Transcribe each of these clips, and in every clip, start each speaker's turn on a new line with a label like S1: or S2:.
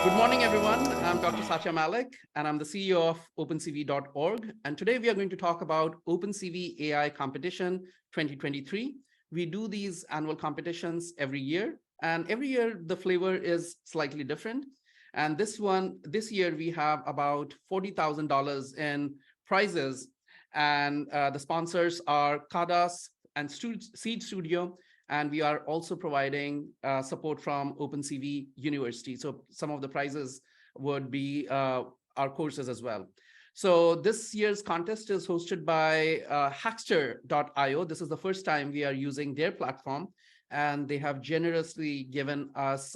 S1: Good morning, everyone. I'm Dr. Satya Mallick, and I'm the CEO of OpenCV.org. And today we are going to talk about OpenCV AI Competition 2023. We do these annual competitions every year, and every year the flavor is slightly different. And this year we have about $40,000 in prizes, and the sponsors are Kadas and Seed Studio. And we are also providing support from OpenCV University. So some of the prizes would be our courses as well. So this year's contest is hosted by Hackster.io. This is the first time we are using their platform, and they have generously given us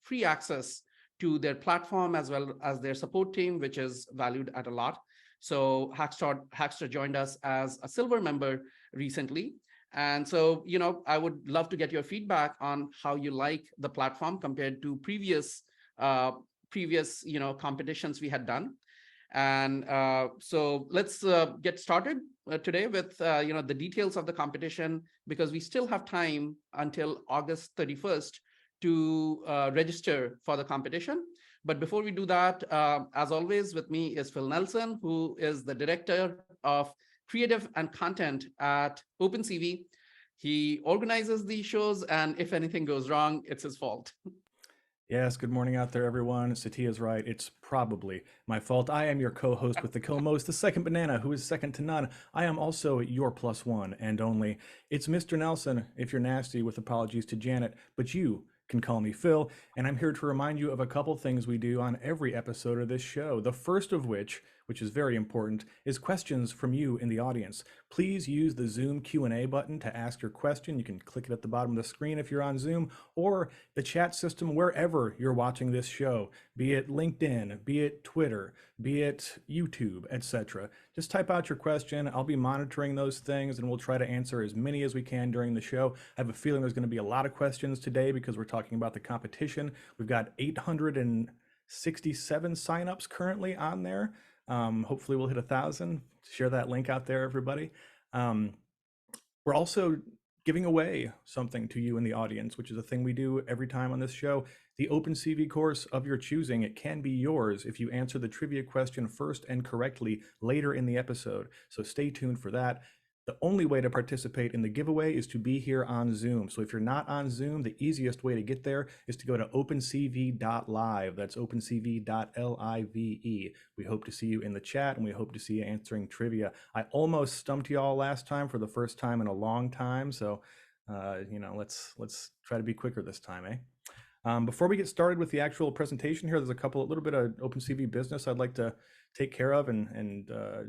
S1: free access to their platform as well as their support team, which is valued at a lot. So Hackster joined us as a silver member recently. And so, I would love to get your feedback on how you like the platform compared to previous competitions we had done. And so let's get started today with, the details of the competition, because we still have time until August 31st to register for the competition. But before we do that, as always, with me is Phil Nelson, who is the Director of Creative and Content at OpenCV. He organizes these shows, and if anything goes wrong, it's his fault.
S2: Yes, good morning out there, everyone. Satya's right. It's probably my fault. I am your co-host with the co-most, the second banana, who is second to none. I am also your plus one and only. It's Mr. Nelson, if you're nasty, with apologies to Janet, but you can call me Phil, and I'm here to remind you of a couple things we do on every episode of this show. The first of which is very important, is questions from you in the audience. Please use the Zoom Q&A button to ask your question. You can click it at the bottom of the screen if you're on Zoom, or the chat system wherever you're watching this show, be it LinkedIn, be it Twitter, be it YouTube, etc. Just type out your question. I'll be monitoring those things, and we'll try to answer as many as we can during the show. I have a feeling there's going to be a lot of questions today because we're talking about the competition. We've got 867 signups currently on there. Hopefully we'll hit 1,000. Share that link out there, everybody. We're also giving away something to you in the audience, which is a thing we do every time on this show. The OpenCV course of your choosing. It can be yours if you answer the trivia question first and correctly later in the episode. So stay tuned for that. The only way to participate in the giveaway is to be here on Zoom. So if you're not on Zoom, the easiest way to get there is to go to opencv.live. That's opencv.live. We hope to see you in the chat, and we hope to see you answering trivia. I almost stumped you all last time for the first time in a long time. So, let's try to be quicker this time, eh? Before we get started with the actual presentation here, there's a little bit of OpenCV business I'd like to take care of and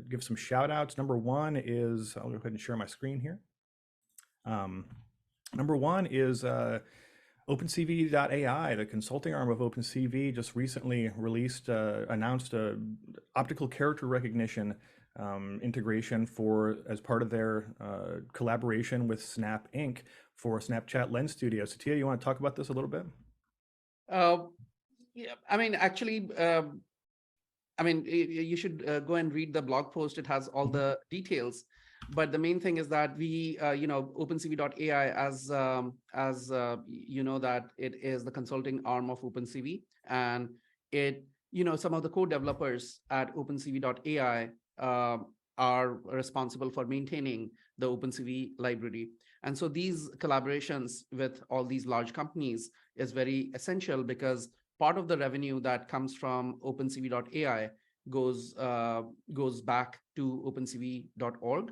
S2: give some shout outs. Number one is, I'll go ahead and share my screen here. Number one is OpenCV.ai, the consulting arm of OpenCV, just recently announced a optical character recognition integration as part of their collaboration with Snap Inc. for Snapchat Lens Studio. Satya, you want to talk about this a little bit?
S1: Yeah, you should go and read the blog post. It has all the details. But the main thing is that we, OpenCV.ai, as you know, that it is the consulting arm of OpenCV, and it, some of the co-developers at OpenCV.ai are responsible for maintaining the OpenCV library. And so these collaborations with all these large companies is very essential, because part of the revenue that comes from OpenCV.ai goes back to OpenCV.org.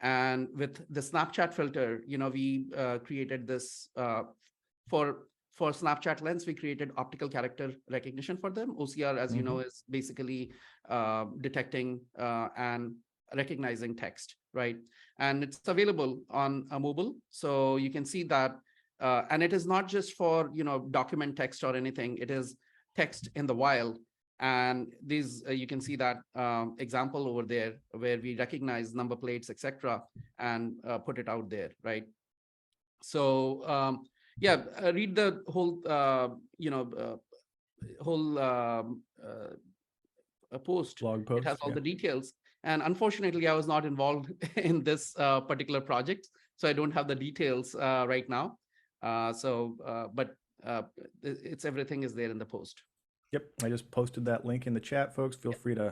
S1: And with the Snapchat filter, we created this for Snapchat Lens. We created optical character recognition for them. OCR, as you know, is basically detecting and recognizing text, right? And it's available on a mobile, so you can see that. And it is not just for document text or anything. It is text in the wild. And these you can see that example over there where we recognize number plates, etc., and put it out there, right? So read the whole post.
S2: Blog post.
S1: It has all the details. And unfortunately, I was not involved in this particular project, so I don't have the details right now. But everything is there in the post.
S2: Yep, I just posted that link in the chat, folks. Feel free to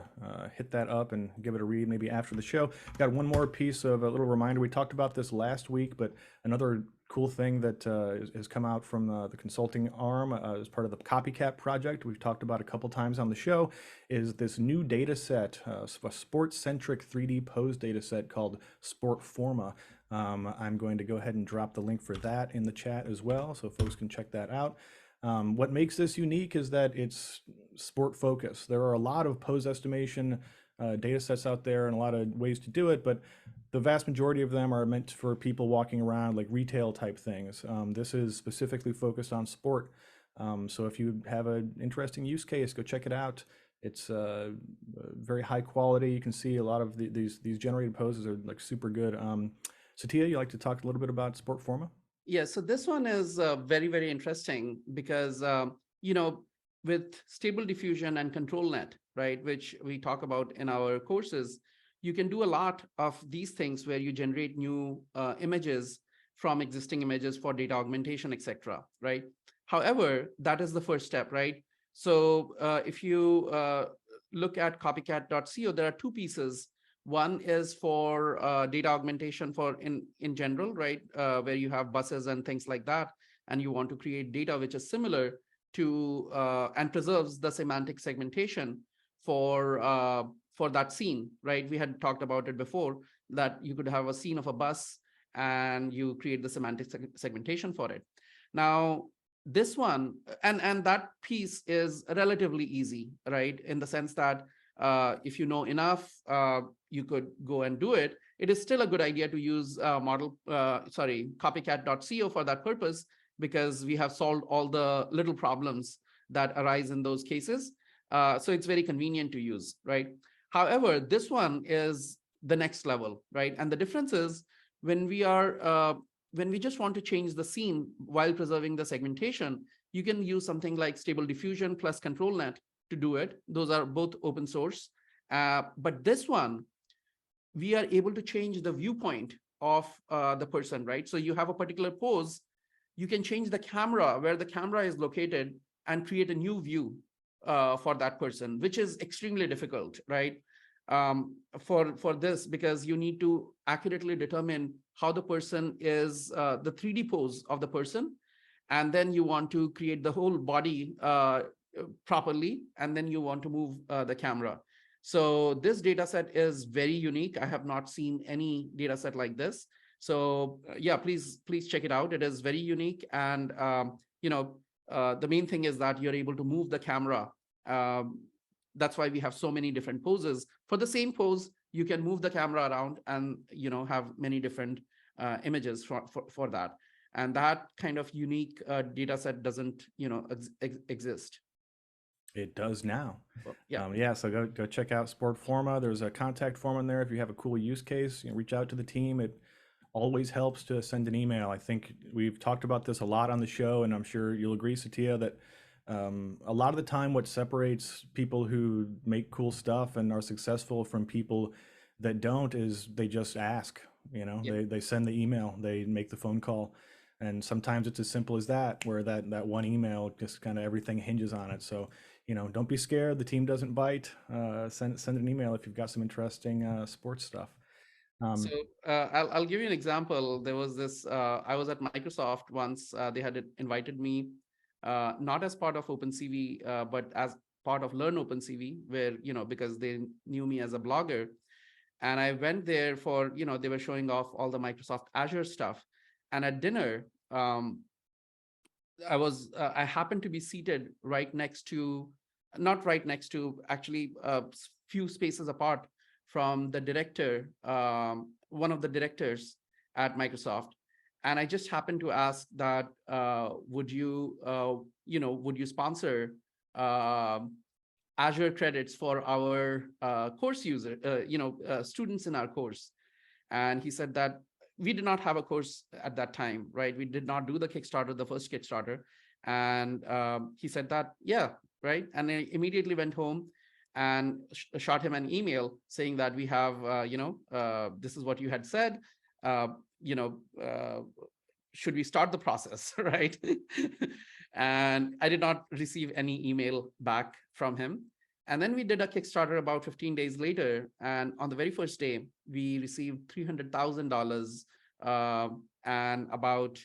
S2: hit that up and give it a read maybe after the show. Got one more piece of a little reminder. We talked about this last week, but another cool thing that has come out from the consulting arm as part of the Copycat project, we've talked about a couple times on the show, is this new data set, a sports-centric 3D pose data set called Sportforma. I'm going to go ahead and drop the link for that in the chat as well, so folks can check that out. What makes this unique is that it's sport focused. There are a lot of pose estimation data sets out there and a lot of ways to do it, but the vast majority of them are meant for people walking around like retail type things. This is specifically focused on sport. So if you have an interesting use case, go check it out. It's very high quality. You can see a lot of these generated poses are like super good. Satya, you like to talk a little bit about Sportforma?
S1: Yeah, so this one is very, very interesting because, with stable diffusion and control net, right, which we talk about in our courses, you can do a lot of these things where you generate new images from existing images for data augmentation, etc., right? However, that is the first step, right? So if you look at copycat.co, there are two pieces. One is for data augmentation for in general, right, where you have buses and things like that, and you want to create data which is similar to and preserves the semantic segmentation for that scene, right? We had talked about it before that you could have a scene of a bus and you create the semantic segmentation for it. Now, this one and that piece is relatively easy, right, in the sense that if you know enough, you could go and do it. It is still a good idea to use copycat.co for that purpose, because we have solved all the little problems that arise in those cases. So it's very convenient to use, right? However, this one is the next level, right? And the difference is when we just want to change the scene while preserving the segmentation, you can use something like Stable Diffusion plus Control Net to do it. Those are both open source. But this one, we are able to change the viewpoint of the person, right? So you have a particular pose, you can change the camera, where the camera is located, and create a new view for that person, which is extremely difficult, right? For this, because you need to accurately determine how the person is, the 3D pose of the person, and then you want to create the whole body properly, and then you want to move the camera. So this data set is very unique. I have not seen any data set like this. So yeah, please check it out. It is very unique. And the main thing is that you're able to move the camera. That's why we have so many different poses. For the same pose, you can move the camera around and have many different images for that. And that kind of unique data set doesn't exist.
S2: It does now.
S1: Well, yeah.
S2: So go check out Sportforma. There's a contact form in there. If you have a cool use case, reach out to the team. It always helps to send an email. I think we've talked about this a lot on the show, and I'm sure you'll agree, Satya, that a lot of the time what separates people who make cool stuff and are successful from people that don't is they just ask. They send the email, they make the phone call. And sometimes it's as simple as that, where that one email, just kind of everything hinges on it. So, don't be scared. The team doesn't bite. Send an email if you've got some interesting sports stuff.
S1: So I'll give you an example. There was this, I was at Microsoft once. They had invited me, not as part of OpenCV, but as part of Learn OpenCV, where, because they knew me as a blogger. And I went there for, they were showing off all the Microsoft Azure stuff. And at dinner, I happened to be seated right next to, not right next to, actually a few spaces apart from the director, one of the directors at Microsoft. And I just happened to ask that, would you sponsor Azure credits for our course user, students in our course? And he said that we did not have a course at that time, right? We did not do the Kickstarter, the first Kickstarter. And he said that, yeah, right. And I immediately went home and shot him an email saying that we have, this is what you had said, should we start the process, right? And I did not receive any email back from him. And then we did a Kickstarter about 15 days later. And on the very first day, we received $300,000, and about,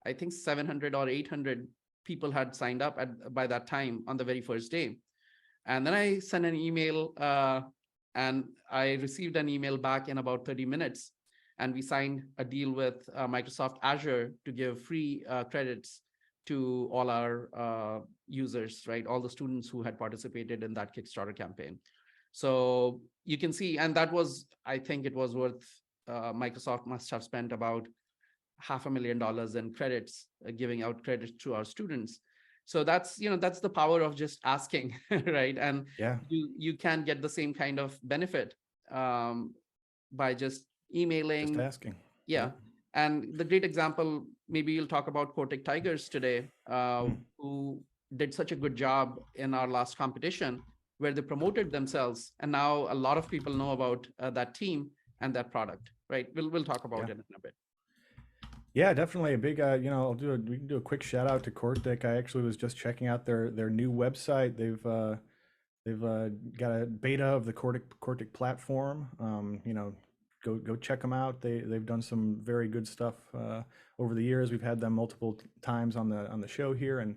S1: I think, 700 or 800 people had signed up by that time on the very first day. And then I sent an email, and I received an email back in about 30 minutes. And we signed a deal with Microsoft Azure to give free credits to all our users, right? All the students who had participated in that Kickstarter campaign. So you can see, and that was, I think it was worth, Microsoft must have spent about $500,000 in credits, giving out credits to our students. So that's, that's the power of just asking, right? And
S2: Yeah,
S1: you can get the same kind of benefit, by just
S2: just
S1: emailing.
S2: asking.
S1: Yeah.
S2: Yep.
S1: And the great example, maybe you'll talk about Cortic Tigers today,
S2: Mm.
S1: who did such a good job in our last competition where they promoted themselves. And now a lot of people know about that team and that product, right? We'll talk
S2: Yeah.
S1: about it in a bit.
S2: Yeah, definitely a big. We can do a quick shout out to Cortic. I actually was just checking out their new website. They've got a beta of the Cortic platform. Go check them out. They've done some very good stuff over the years. We've had them multiple times on the show here, and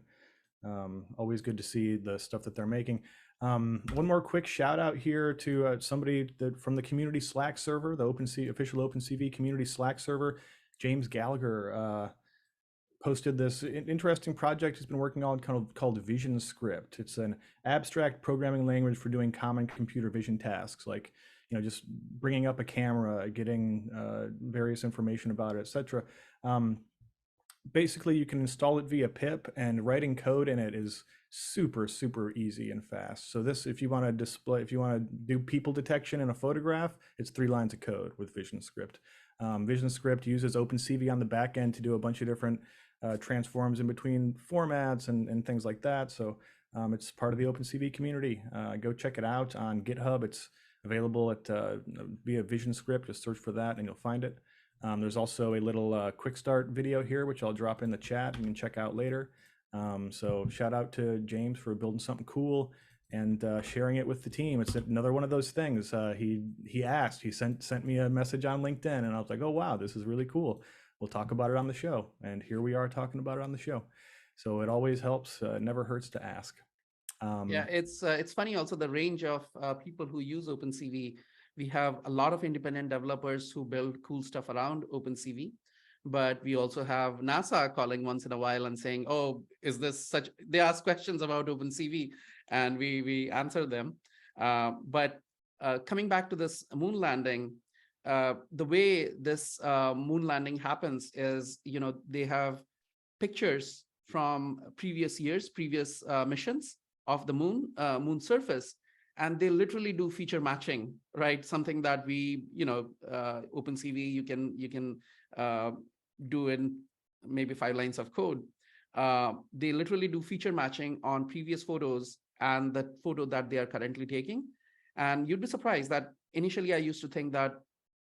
S2: always good to see the stuff that they're making. One more quick shout out here to somebody from the community Slack server, the official OpenCV community Slack server. James Gallagher posted this interesting project he's been working on called Vision Script. It's an abstract programming language for doing common computer vision tasks, like just bringing up a camera, getting various information about it, etc. Basically, you can install it via pip, and writing code in it is super easy and fast. So this, if you want to do people detection in a photograph, it's 3 lines of code with Vision Script. Vision Script uses OpenCV on the back end to do a bunch of different transforms in between formats and things like that. So it's part of the OpenCV community. Go check it out on GitHub. It's available at via Vision Script. Just search for that and you'll find it. There's also a little quick start video here, which I'll drop in the chat. You can check out later. So shout out to James for building something cool and sharing it with the team. It's another one of those things. He sent me a message on LinkedIn, and I was like, oh wow, this is really cool. We'll talk about it on the show, and here we are talking about it on the show. So it always helps. It never hurts to ask.
S1: Yeah, it's funny also the range of people who use OpenCV. We have a lot of independent developers who build cool stuff around OpenCV, but we also have NASA calling once in a while and saying, "Oh, is this such?" They ask questions about OpenCV, and we answer them. But coming back to this moon landing, the way this moon landing happens is, they have pictures from previous years, previous missions of the moon surface, and they literally do feature matching, right? Something that we, OpenCV, you can do in maybe 5 lines of code. They literally do feature matching on previous photos and the photo that they are currently taking. And you'd be surprised that initially I used to think that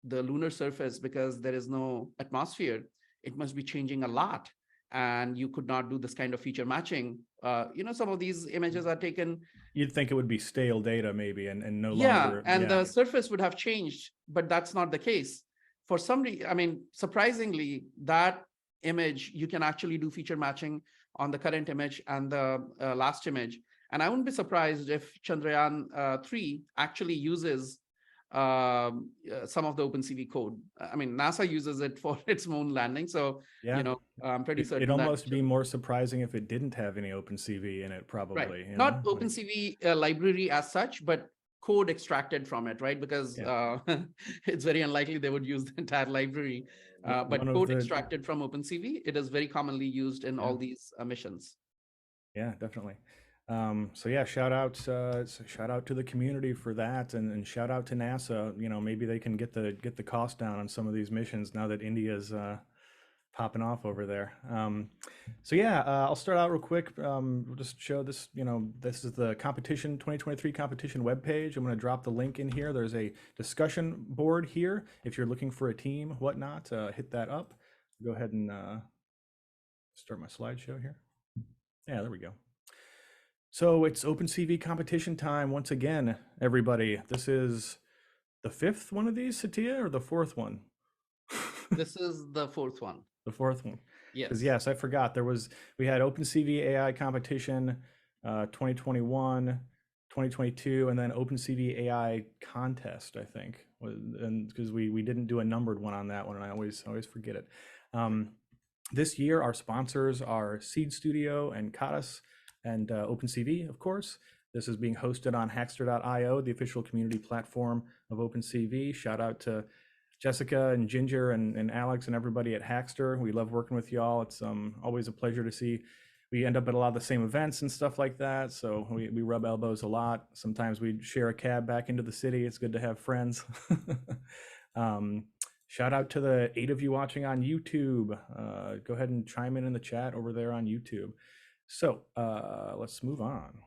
S1: the lunar surface, because there is no atmosphere, it must be changing a lot and you could not do this kind of feature matching. Some of these images are taken.
S2: You'd think it would be stale data maybe, and no
S1: Yeah,
S2: longer.
S1: and
S2: Yeah.
S1: the surface would have changed, but that's not the case. For some reason, I mean, surprisingly, that image, you can actually do feature matching on the current image and the last image. And I wouldn't be surprised if Chandrayaan 3 actually uses some of the OpenCV code. I mean, NASA uses it for its moon landing. So,
S2: Yeah.
S1: I'm pretty
S2: It'd
S1: certain that.
S2: almost be more surprising if it didn't have any OpenCV in it,
S1: Right.
S2: probably.
S1: Not
S2: Like,
S1: OpenCV library as such, but code extracted from it, right? Because
S2: yeah.
S1: it's very unlikely they would use the entire library. But
S2: One of
S1: code
S2: the
S1: extracted from OpenCV, it is very commonly used in
S2: Yeah.
S1: all these missions.
S2: Yeah, definitely. So yeah, shout out to the community for that, and shout out to NASA. Maybe they can get the cost down on some of these missions now that India's popping off over there. So yeah, I'll start out real quick. We'll just show this. This is the competition 2023 competition webpage. I'm going to drop the link in here. There's a discussion board here. If you're looking for a team, whatnot, hit that up. Go ahead and start my slideshow here. Yeah, there we go. So it's OpenCV competition time once again, everybody. This is the fifth one of these, Satya, or the fourth one?
S1: This is the fourth one.
S2: The fourth one. Because
S1: Yes.
S2: yes, I forgot we had OpenCV AI competition 2021, 2022, and then OpenCV AI contest, I think. And because we didn't do a numbered one on that one, and I always forget it. This year, our sponsors are Seed Studio and Caddis and OpenCV, of course. This is being hosted on Hackster.io, the official community platform of OpenCV. Shout out to Jessica and Ginger and Alex and everybody at Hackster. We love working with y'all. It's always a pleasure to see. We end up at a lot of the same events and stuff like that. So we rub elbows a lot. Sometimes we share a cab back into the city. It's good to have friends. Shout out to the 8 of you watching on YouTube. Go ahead and chime in the chat over there on YouTube. So let's move on.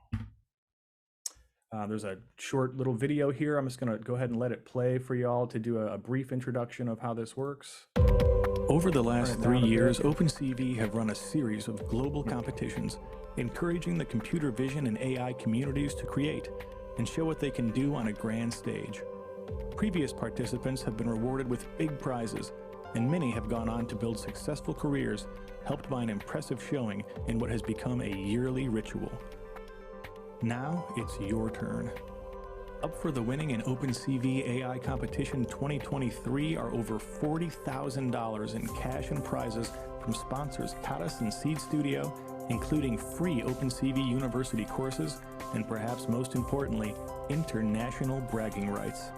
S2: There's a short little video here. I'm just going to go ahead and let it play for y'all to do a brief introduction of how this works. Over the last 3 years, OpenCV have run a series of global competitions, encouraging the computer vision and AI communities to create and show what they can do on a grand stage. Previous participants have been rewarded with big prizes, and many have gone on to build successful careers, helped by an impressive showing in what has become a yearly ritual. Now it's your turn. Up for the winning in OpenCV AI Competition 2023 are over $40,000 in cash and prizes from sponsors Caddis and Seed Studio, including free OpenCV University courses, and perhaps most importantly, international bragging rights.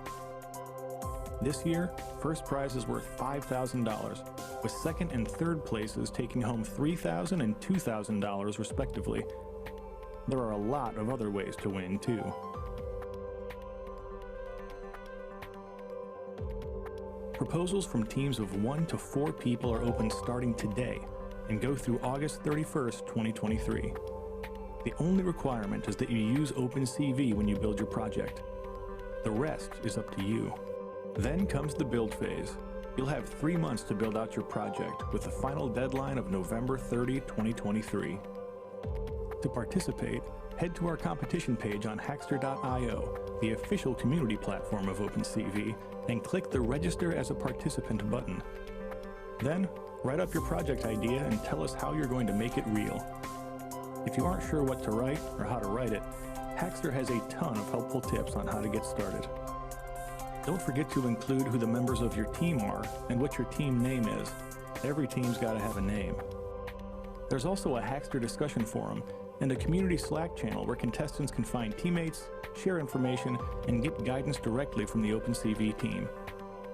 S2: This year, first prize is worth $5,000, with second and third places taking home $3,000 and $2,000 respectively. There are a lot of other ways to win, too. Proposals from teams of 1 to 4 people are open starting today and go through August 31st, 2023. The only requirement is that you use OpenCV when you build your project. The rest is up to you. Then comes the build phase. You'll have 3 months to build out your project, with the final deadline of November 30, 2023. To participate, head to our competition page on Hackster.io, the official community platform of OpenCV, and click the Register as a Participant button. Then, write up your project idea and tell us how you're going to make it real. If you aren't sure what to write or how to write it, Hackster has a ton of helpful tips on how to get started. Don't forget to include who the members of your team are and what your team name is. Every team's got to have a name. There's also a Hackster discussion forum and a community Slack channel where contestants can find teammates, share information, and get guidance directly from the OpenCV team.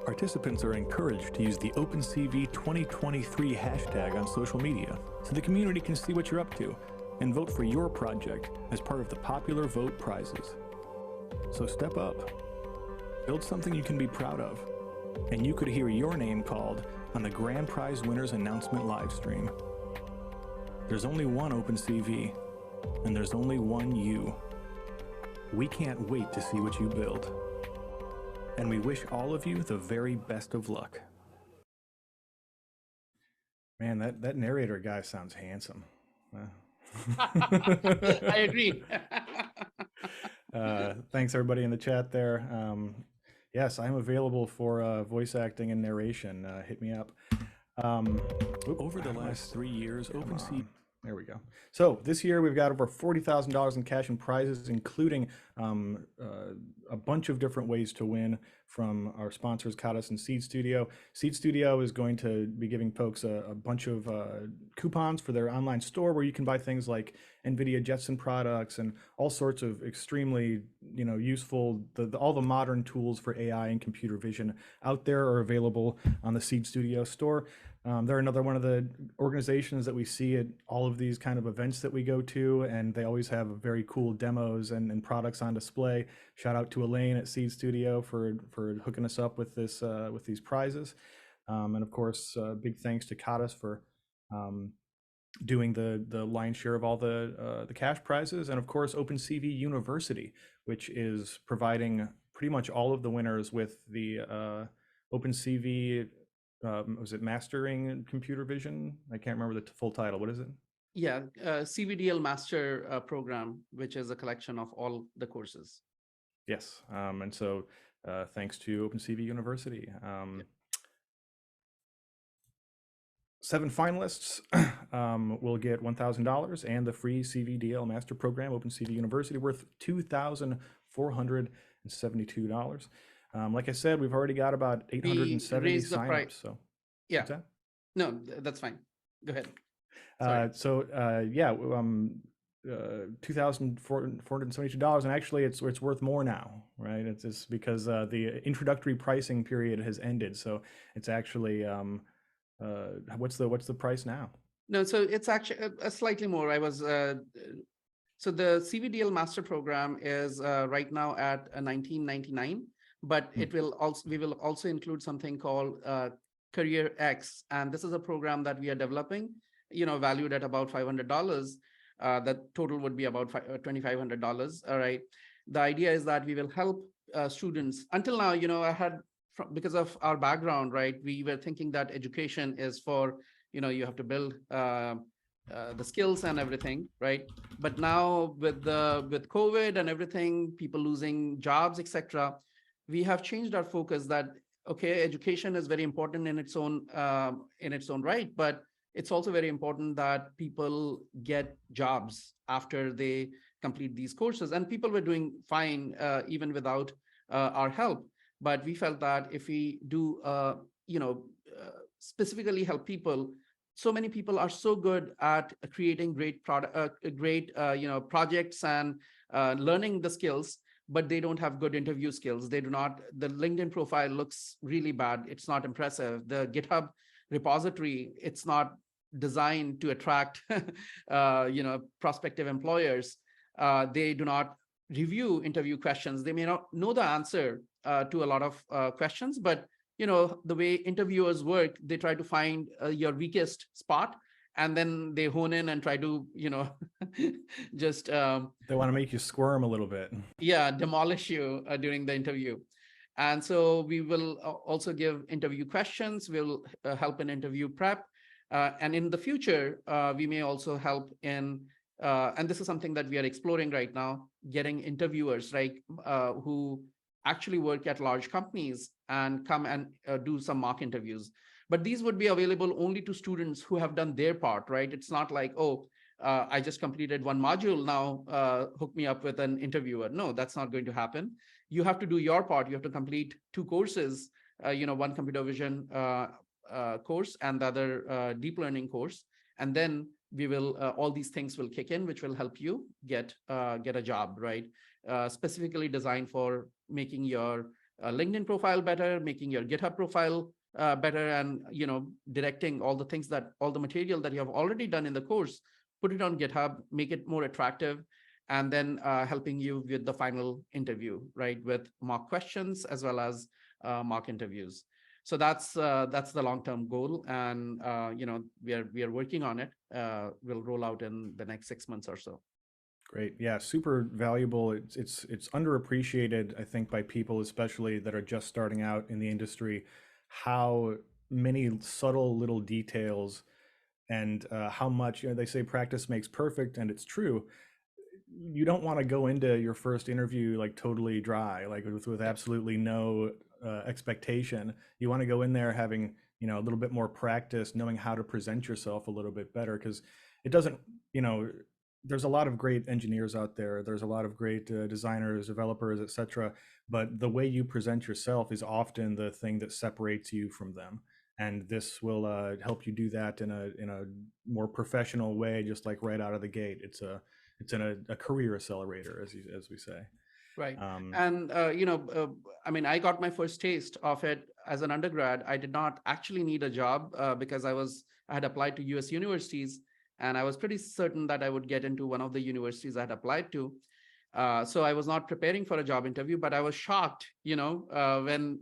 S2: Participants are encouraged to use the OpenCV 2023 hashtag on social media so the community can see what you're up to and vote for your project as part of the popular vote prizes. So step up. Build something you can be proud of, and you could hear your name called on the Grand Prize Winners Announcement livestream. There's only one OpenCV, and there's only one you. We can't wait to see what you build. And we wish all of you the very best of luck. Man, that narrator guy sounds handsome.
S1: I agree.
S2: Thanks everybody in the chat there. Yes, I'm available for voice acting and narration. Hit me up. Over the last 3 years, OpenCV. There we go. So this year we've got over $40,000 in cash and prizes, including a bunch of different ways to win from our sponsors, Caddis and Seed Studio. Seed Studio is going to be giving folks a bunch of coupons for their online store where you can buy things like NVIDIA Jetson products and all sorts of extremely useful, all the modern tools for AI and computer vision out there are available on the Seed Studio store. They're another one of the organizations that we see at all of these kind of events that we go to, and they always have very cool demos and products on display. Shout out to Elaine at Seed Studio for hooking us up with this with these prizes, and of course, big thanks to Caddis for doing the lion's share of all the cash prizes, and of course OpenCV University, which is providing pretty much all of the winners with the OpenCV. Was it Mastering Computer Vision? I can't remember the full title. What is it?
S1: Yeah, CVDL Master Program, which is a collection of all the courses.
S2: Yes, and so thanks to OpenCV University. 7 finalists will get $1,000 and the free CVDL Master Program, OpenCV University, worth $2,472. Like I said, we've already got about
S1: We
S2: 870
S1: raised the price.
S2: signups. So,
S1: Yeah,
S2: what's that?
S1: no, that's fine. Go ahead. Sorry.
S2: $2,472, and actually it's worth more now, right? It's just because the introductory pricing period has ended, so it's actually what's the price now?
S1: No, so it's actually a slightly more. So the CVDL Master Program is right now at $19.99, but
S2: Hmm.
S1: we will also include something called Career X, and this is a program that we are developing, valued at about $500. The total would be about $2,500. All right. The idea is that we will help students. Until now, because of our background, right, we were thinking that education is for, you have to build the skills and everything, right? But now with COVID and everything, people losing jobs, etc., we have changed our focus that, okay, education is very important in its own right, but it's also very important that people get jobs after they complete these courses. And people were doing fine even without our help. But we felt that if we do, specifically help people, so many people are so good at creating great projects and learning the skills, but they don't have good interview skills. They do not. The LinkedIn profile looks really bad. It's not impressive. The GitHub repository, it's not designed to attract prospective employers. They do not review interview questions. They may not know the answer to a lot of questions, but the way interviewers work, they try to find your weakest spot, and then they hone in and try to just
S2: They want to make you squirm a little bit.
S1: demolish you during the interview. And so we will also give interview questions. We'll help in interview prep, and in the future we may also help in and this is something that we are exploring right now, getting interviewers, right, who actually work at large companies and come and do some mock interviews. But these would be available only to students who have done their part, right? It's not like, oh, I just completed one module, now hook me up with an interviewer. No, that's not going to happen. You have to do your part. You have to complete 2 courses, one computer vision course and the other deep learning course. And then we will all these things will kick in, which will help you get a job, right? Specifically designed for making your LinkedIn profile better, making your GitHub profile better, and directing all the material that you have already done in the course, put it on GitHub, make it more attractive, and then helping you with the final interview, right, with mock questions as well as mock interviews. So that's the long-term goal, and we are working on it. We'll roll out in the next 6 months or so.
S2: Great. Yeah, super valuable. It's underappreciated, I think, by people, especially that are just starting out in the industry, how many subtle little details and how much, they say practice makes perfect, and it's true. You don't want to go into your first interview like totally dry, like with absolutely no expectation. You want to go in there having, a little bit more practice, knowing how to present yourself a little bit better, because it doesn't, there's a lot of great engineers out there. There's a lot of great designers, developers, etc. But the way you present yourself is often the thing that separates you from them. And this will help you do that in a more professional way, just like right out of the gate. It's a career accelerator, as we say.
S1: Right. And, I got my first taste of it as an undergrad. I did not actually need a job because I had applied to US universities, and I was pretty certain that I would get into one of the universities I had applied to. So I was not preparing for a job interview, but I was shocked, when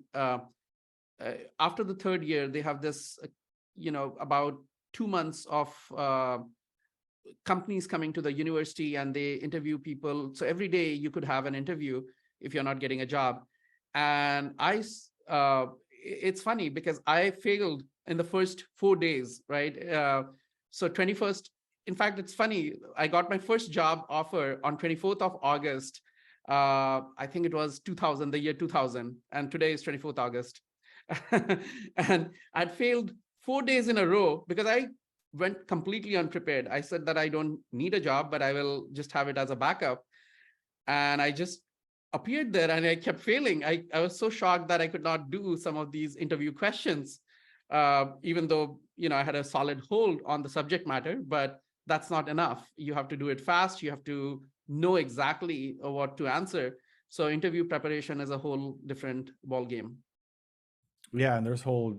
S1: after the 3rd year, they have this, about 2 months of companies coming to the university and they interview people. So every day you could have an interview if you're not getting a job. And it's funny because I failed in the first 4 days, right? So 21st in fact, it's funny. I got my first job offer on 24th of August. I think it was 2000, the year 2000, and today is 24th August. And I'd failed 4 days in a row because I went completely unprepared. I said that I don't need a job, but I will just have it as a backup. And I just appeared there and I kept failing. I was so shocked that I could not do some of these interview questions, even though, I had a solid hold on the subject matter, but that's not enough. You have to do it fast. You have to know exactly what to answer. So interview preparation is a whole different ball game.
S2: Yeah, and there's whole,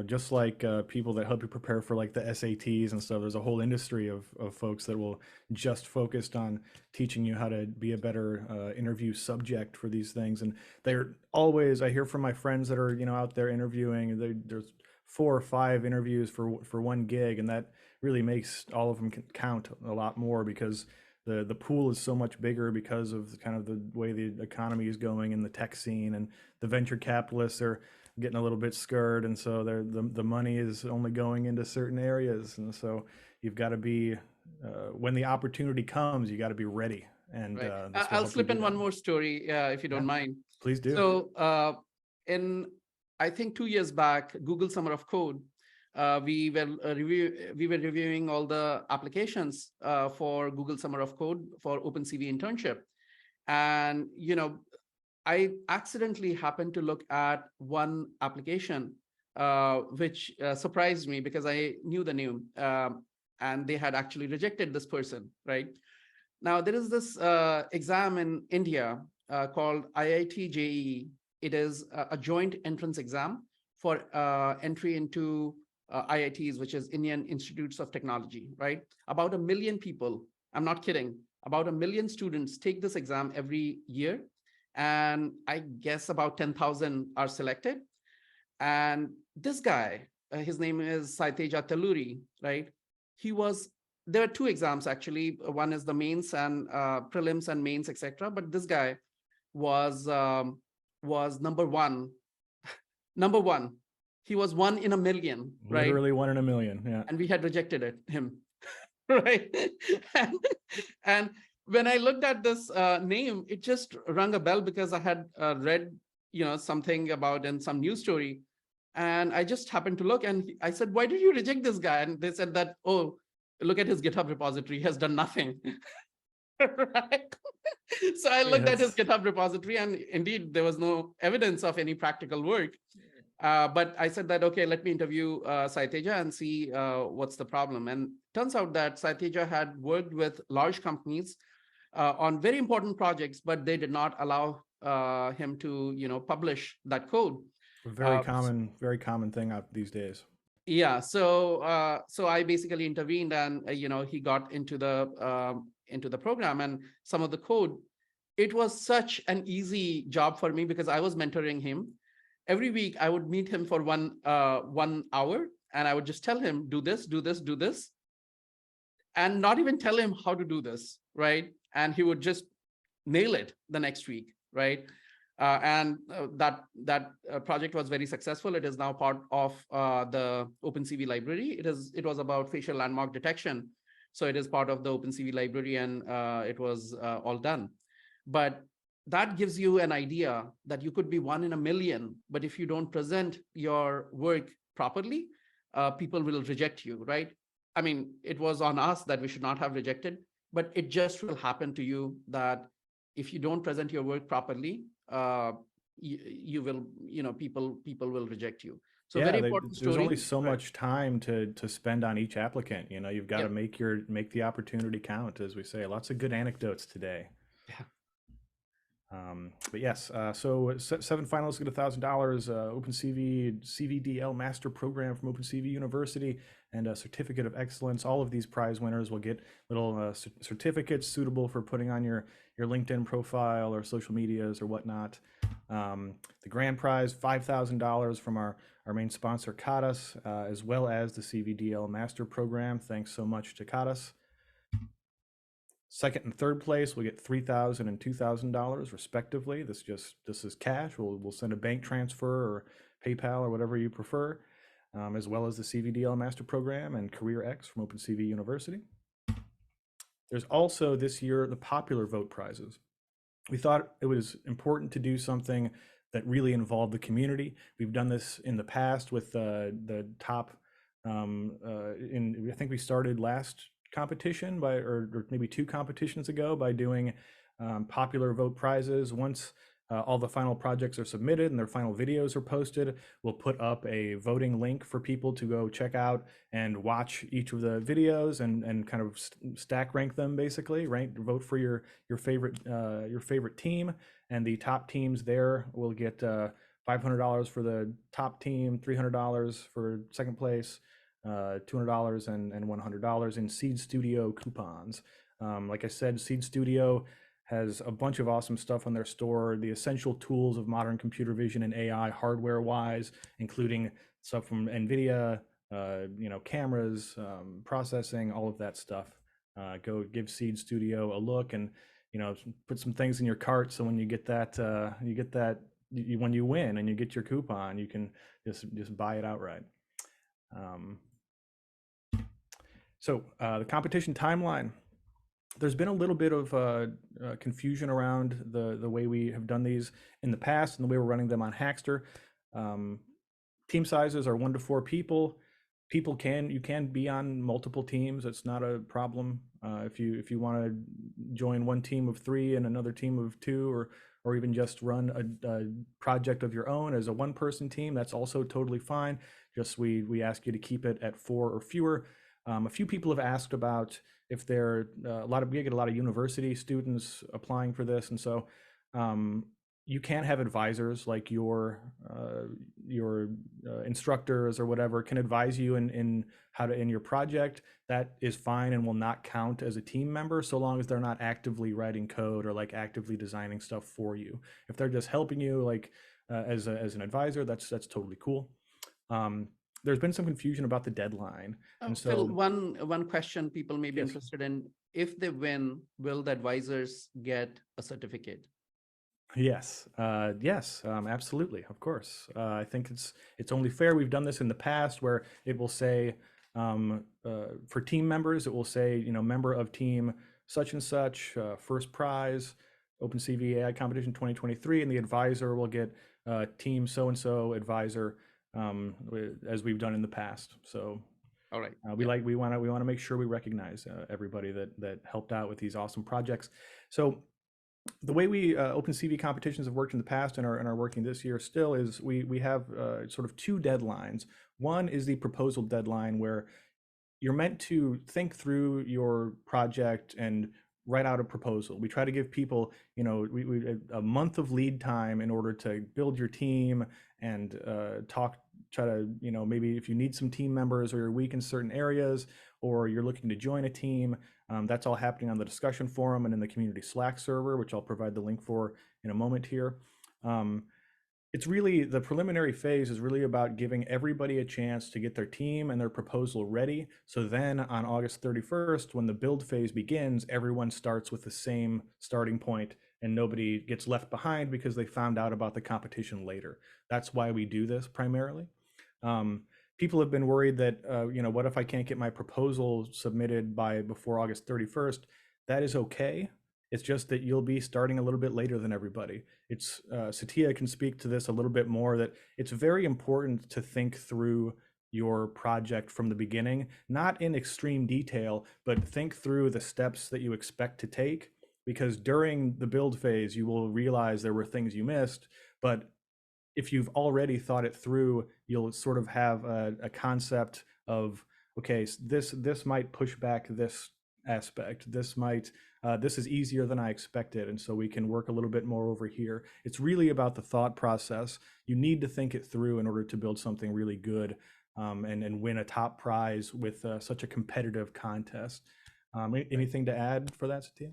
S2: just like people that help you prepare for like the SATs and stuff, there's a whole industry of folks that will just focused on teaching you how to be a better interview subject for these things. And they're always, I hear from my friends that are, out there interviewing, there's 4 or 5 interviews for one gig, and that really makes all of them count a lot more because the pool is so much bigger because of kind of the way the economy is going in the tech scene, and the venture capitalists are getting a little bit scared, and so the money is only going into certain areas, and so you've got to be when the opportunity comes, you got to be ready, and
S1: Right.
S2: this will
S1: I'll
S2: help you
S1: slip
S2: do
S1: in
S2: that.
S1: one more story, if you
S2: Yeah,
S1: don't mind.
S2: please do.
S1: So in, I think 2 years back, Google Summer of Code, we were reviewing all the applications for Google Summer of Code for OpenCV internship. And, I accidentally happened to look at one application, which surprised me because I knew the name, and they had actually rejected this person, right? Now, there is this exam in India called IIT JEE. It is a joint entrance exam for entry into IITs, which is Indian Institutes of Technology, right? About 1 million people, I'm not kidding, about 1 million students take this exam every year. And I guess about 10,000 are selected. And this guy, his name is Satya, right? There are 2 exams actually. One is the mains and prelims and mains, etc. But this guy was number one. Number one. He was 1 in a million, right?
S2: Literally 1 in a million. Yeah.
S1: And we had rejected him, right? and when I looked at this name, it just rang a bell because I had read, something about in some news story, and I just happened to look, and I said, "Why did you reject this guy?" And they said that, "Oh, look at his GitHub repository; he has done nothing." Right? So I looked at his
S2: Yes.
S1: GitHub repository, and indeed, there was no evidence of any practical work. But I said that, okay, let me interview Satya and see what's the problem. And turns out that Satya had worked with large companies on very important projects, but they did not allow him to, publish that code.
S2: Very common thing out these days.
S1: Yeah. So I basically intervened, and he got into the program and some of the code. It was such an easy job for me because I was mentoring him. Every week I would meet him for 1 hour, and I would just tell him, do this, do this, do this, and not even tell him how to do this, right? And he would just nail it the next week, right? That project was very successful. It is now part of the OpenCV library. It was about facial landmark detection, so it is part of the OpenCV library, and it was all done. But that gives you an idea that you could be 1 in a million, but if you don't present your work properly, people will reject you, right? I mean, it was on us that we should not have rejected, but it just will happen to you that if you don't present your work properly, you will, people will reject you. So
S2: Yeah,
S1: very important
S2: there's
S1: story.
S2: only so
S1: Right.
S2: much time to spend on each applicant. You've got to
S1: Yep.
S2: make the opportunity count, as we say. Lots of good anecdotes today.
S1: Yeah.
S2: But yes, so 7 finalists get $1,000, OpenCV CVDL Master Program from OpenCV University, and a Certificate of Excellence. All of these prize winners will get little certificates suitable for putting on your LinkedIn profile or social medias or whatnot. The grand prize, $5,000 from our main sponsor, Kadas, as well as the CVDL Master Program. Thanks so much to Kadas. Second and third place will get $3,000 and $2,000 respectively. This is cash. We'll send a bank transfer or PayPal or whatever you prefer, as well as the CVDL Master Program and Career X from OpenCV University. There's also this year the popular vote prizes. We thought it was important to do something that really involved the community. We've done this in the past with the top. I think we started last competition or maybe two competitions ago by doing popular vote prizes. Once all the final projects are submitted and their final videos are posted, we'll put up a voting link for people to go check out and watch each of the videos and kind of stack rank them, basically, right? Vote for your favorite team, and the top teams there will get $500 for the top team, $300 for second place, $200 and $100 in Seed Studio coupons. Like I said, Seed Studio has a bunch of awesome stuff on their store, the essential tools of modern computer vision and AI hardware-wise, including stuff from NVIDIA, cameras, processing, all of that stuff. Go give Seed Studio a look and, put some things in your cart. So when you get that, when you win and you get your coupon, you can just buy it outright. So the competition timeline. There's been a little bit of confusion around the way we have done these in the past and the way we're running them on Hackster. Team sizes are 1 to 4 people. You can be on multiple teams. It's not a problem. If you want to join one team of 3 and another team of 2, or even just run a project of your own as a 1-person team, that's also totally fine. Just we ask you to keep it at 4 or fewer. A few people have asked about if we get a lot of university students applying for this, and so you can't have advisors like your instructors or whatever can advise you in your project. That is fine and will not count as a team member so long as they're not actively writing code or like actively designing stuff for you. If they're just helping you like as an advisor, that's totally cool. There's been some confusion about the deadline. And so
S1: Phil, one question people may be
S2: yes.
S1: interested in: if they win, will the advisors get a certificate?
S2: Yes, absolutely, of course. I think it's only fair. We've done this in the past where it will say for team members, it will say member of team such and such, first prize, OpenCV AI Competition 2023, and the advisor will get team so and so advisor, as we've done in the past. So
S1: all right,
S2: we want to make sure we recognize everybody that helped out with these awesome projects. So the way we OpenCV competitions have worked in the past and are working this year still is we have sort of 2 deadlines. One is the proposal deadline, where you're meant to think through your project and write out a proposal. We try to give people a month of lead time in order to build your team and try to maybe if you need some team members or you're weak in certain areas or you're looking to join a team, that's all happening on the discussion forum and in the community Slack server, which I'll provide the link for in a moment here. It's really, the preliminary phase is really about giving everybody a chance to get their team and their proposal ready. So then on August 31st, when the build phase begins, everyone starts with the same starting point and nobody gets left behind because they found out about the competition later. That's why we do this primarily. People have been worried that, what if I can't get my proposal submitted before August 31st? That is okay. It's just that you'll be starting a little bit later than everybody. It's Satya can speak to this a little bit more, that it's very important to think through your project from the beginning, not in extreme detail, but think through the steps that you expect to take, because during the build phase, you will realize there were things you missed, but if you've already thought it through, you'll sort of have a concept of, okay, this might push back this aspect. This is easier than I expected, and so we can work a little bit more over here. It's really about the thought process. You need to think it through in order to build something really good and win a top prize with such a competitive contest. Anything to add for that, Satya?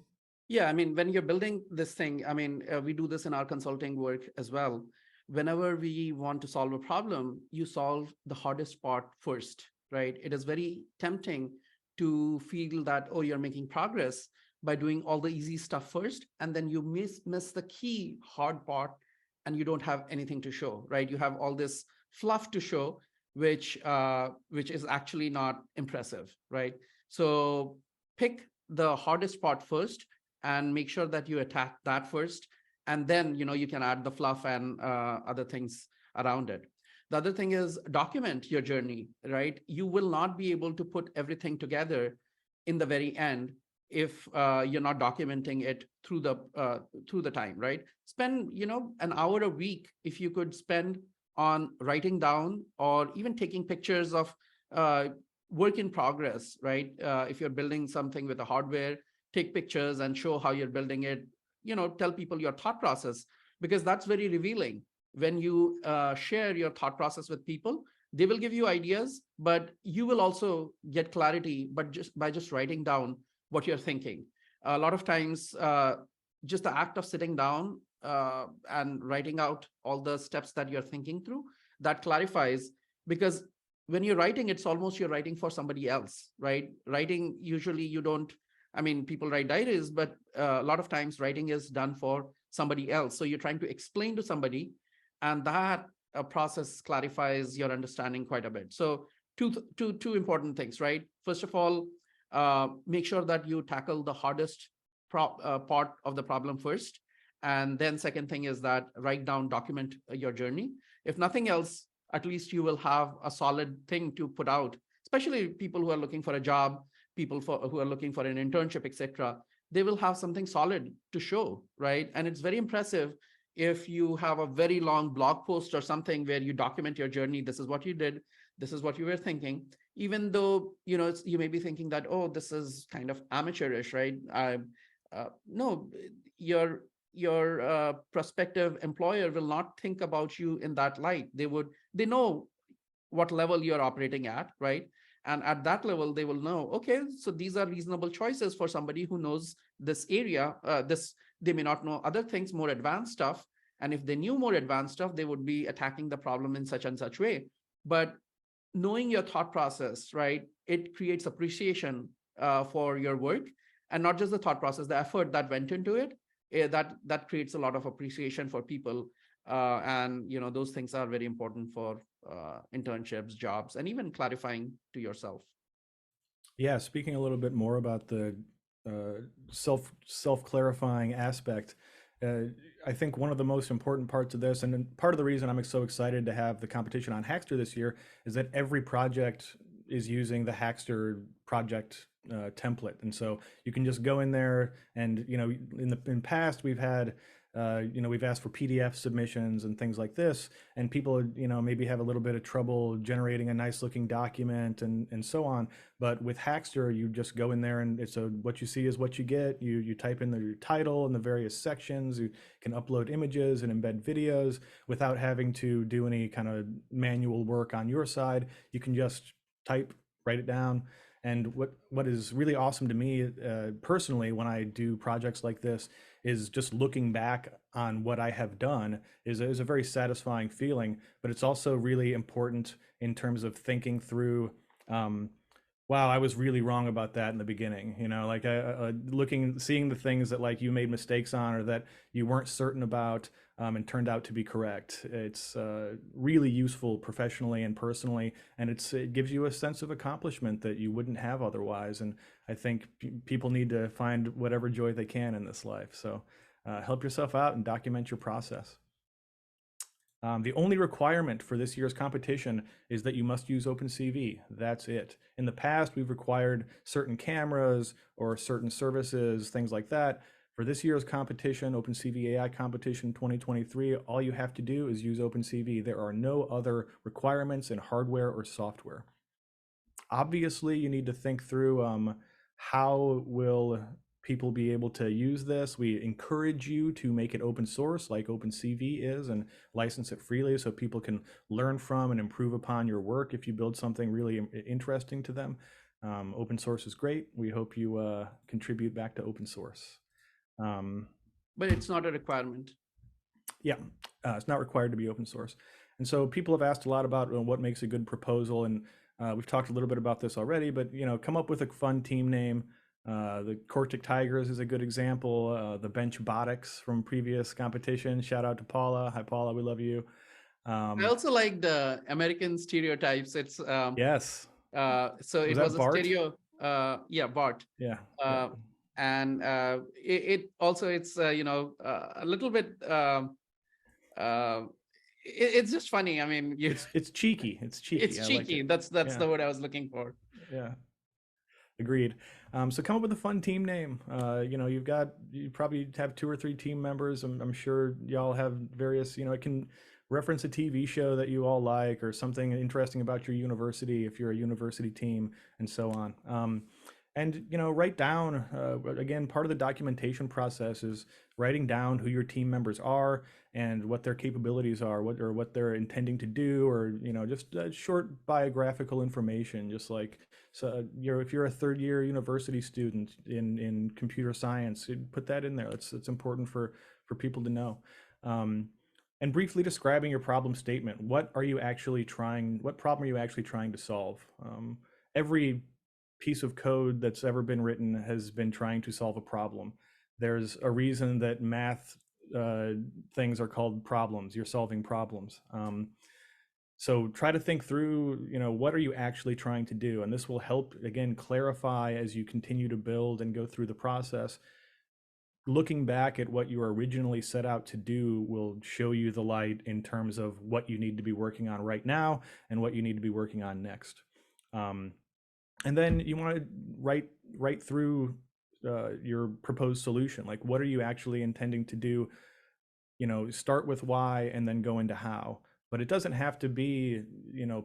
S1: Yeah, I mean, when you're building this thing, I mean, we do this in our consulting work as well. Whenever we want to solve a problem, you solve the hardest part first, right? It is very tempting to feel that, oh, you're making progress by doing all the easy stuff first, and then you miss the key hard part and you don't have anything to show, right? You have all this fluff to show, which is actually not impressive, right? So pick the hardest part first and make sure that you attack that first, and then you can add the fluff and other things around it. The other thing is document your journey, right? You will not be able to put everything together in the very end if you're not documenting it through the time, right? Spend an hour a week, if you could spend on writing down or even taking pictures of uh, work in progress, right? If you're building something with a hardware, take pictures and show how you're building it. Tell people your thought process, because that's very revealing. When you share your thought process with people, they will give you ideas, but you will also get clarity, but just by just writing down what you're thinking. A lot of times, just the act of sitting down and writing out all the steps that you're thinking through, that clarifies. Because when you're writing, it's almost you're writing for somebody else, right? Writing, usually you don't, I mean, people write diaries, but a lot of times writing is done for somebody else. So you're trying to explain to somebody, and that process clarifies your understanding quite a bit. So two important things, right? First of all, make sure that you tackle the hardest part of the problem first. And then second thing is that write down, document your journey. If nothing else, at least you will have a solid thing to put out, especially people who are looking for a job, who are looking for an internship, etc. They will have something solid to show, right? And it's very impressive if you have a very long blog post or something where you document your journey. This is what you did, this is what you were thinking, even though you may be thinking that, oh, this is kind of amateurish, right? No, your prospective employer will not think about you in that light. They know what level you're operating at, right? And at that level, they will know, okay, so these are reasonable choices for somebody who knows this area. They may not know other things, more advanced stuff. And if they knew more advanced stuff, they would be attacking the problem in such and such way. But knowing your thought process, right, it creates appreciation for your work. And not just the thought process, the effort that went into it, that creates a lot of appreciation for people. And those things are very important for internships, jobs, and even clarifying to yourself.
S2: Yeah, speaking a little bit more about the self clarifying aspect, uh, I think one of the most important parts of this, and part of the reason I'm so excited to have the competition on Hackster this year, is that every project is using the Hackster project template, and so you can just go in there and in past we've had. We've asked for PDF submissions and things like this, and people, maybe have a little bit of trouble generating a nice looking document and so on. But with Hackster, you just go in there and what you see is what you get. You type in your title and the various sections. You can upload images and embed videos without having to do any kind of manual work on your side. You can just type, write it down. And what is really awesome to me personally when I do projects like this is just looking back on what I have done is a very satisfying feeling. But it's also really important in terms of thinking through, wow, I was really wrong about that in the beginning. Like seeing the things that like you made mistakes on or that you weren't certain about, and turned out to be correct. It's really useful professionally and personally, and it gives you a sense of accomplishment that you wouldn't have otherwise. And I think people need to find whatever joy they can in this life. So help yourself out and document your process. The only requirement for this year's competition is that you must use OpenCV. That's it. In the past, we've required certain cameras or certain services, things like that. For this year's competition, OpenCV AI Competition 2023, all you have to do is use OpenCV. There are no other requirements in hardware or software. Obviously, you need to think through how will people be able to use this. We encourage you to make it open source like OpenCV is and license it freely so people can learn from and improve upon your work if you build something really interesting to them. Open source is great. We hope you contribute back to open source.
S1: But it's not a requirement.
S2: Yeah, it's not required to be open source. And so people have asked a lot about what makes a good proposal, and we've talked a little bit about this already, but come up with a fun team name. The Cortic Tigers is a good example. The Bench Botics from previous competition. Shout out to Paula. Hi, Paula. We love you.
S1: I also like the American stereotypes. It's
S2: yes.
S1: so
S2: Was
S1: it
S2: that
S1: was a
S2: Bart?
S1: stereo. Yeah, bot.
S2: Yeah. Yeah.
S1: uh, and it also it's a little bit uh, it's just funny. I mean, you
S2: It's cheeky. It's cheeky.
S1: it's
S2: I like
S1: cheeky.
S2: it.
S1: That's
S2: Yeah.
S1: the word I was looking for.
S2: Yeah. Agreed. So come up with a fun team name. You probably have two or three team members. I'm sure y'all have various, it can reference a TV show that you all like or something interesting about your university if you're a university team and so on. Write down, again, part of the documentation process is writing down who your team members are and what their capabilities are, what they're intending to do, or, just short biographical information, just like, so if you're a third year university student in computer science, put that in there. That's important for people to know. Um, and briefly describing your problem statement. What problem are you actually trying to solve? Every piece of code that's ever been written has been trying to solve a problem. There's a reason that math uh, things are called problems. You're solving problems. So try to think through, what are you actually trying to do? And this will help, again, clarify as you continue to build and go through the process. Looking back at what you originally set out to do will show you the light in terms of what you need to be working on right now and what you need to be working on next. Um, and then you want to write through your proposed solution. Like, what are you actually intending to do? Start with why and then go into how. But it doesn't have to be,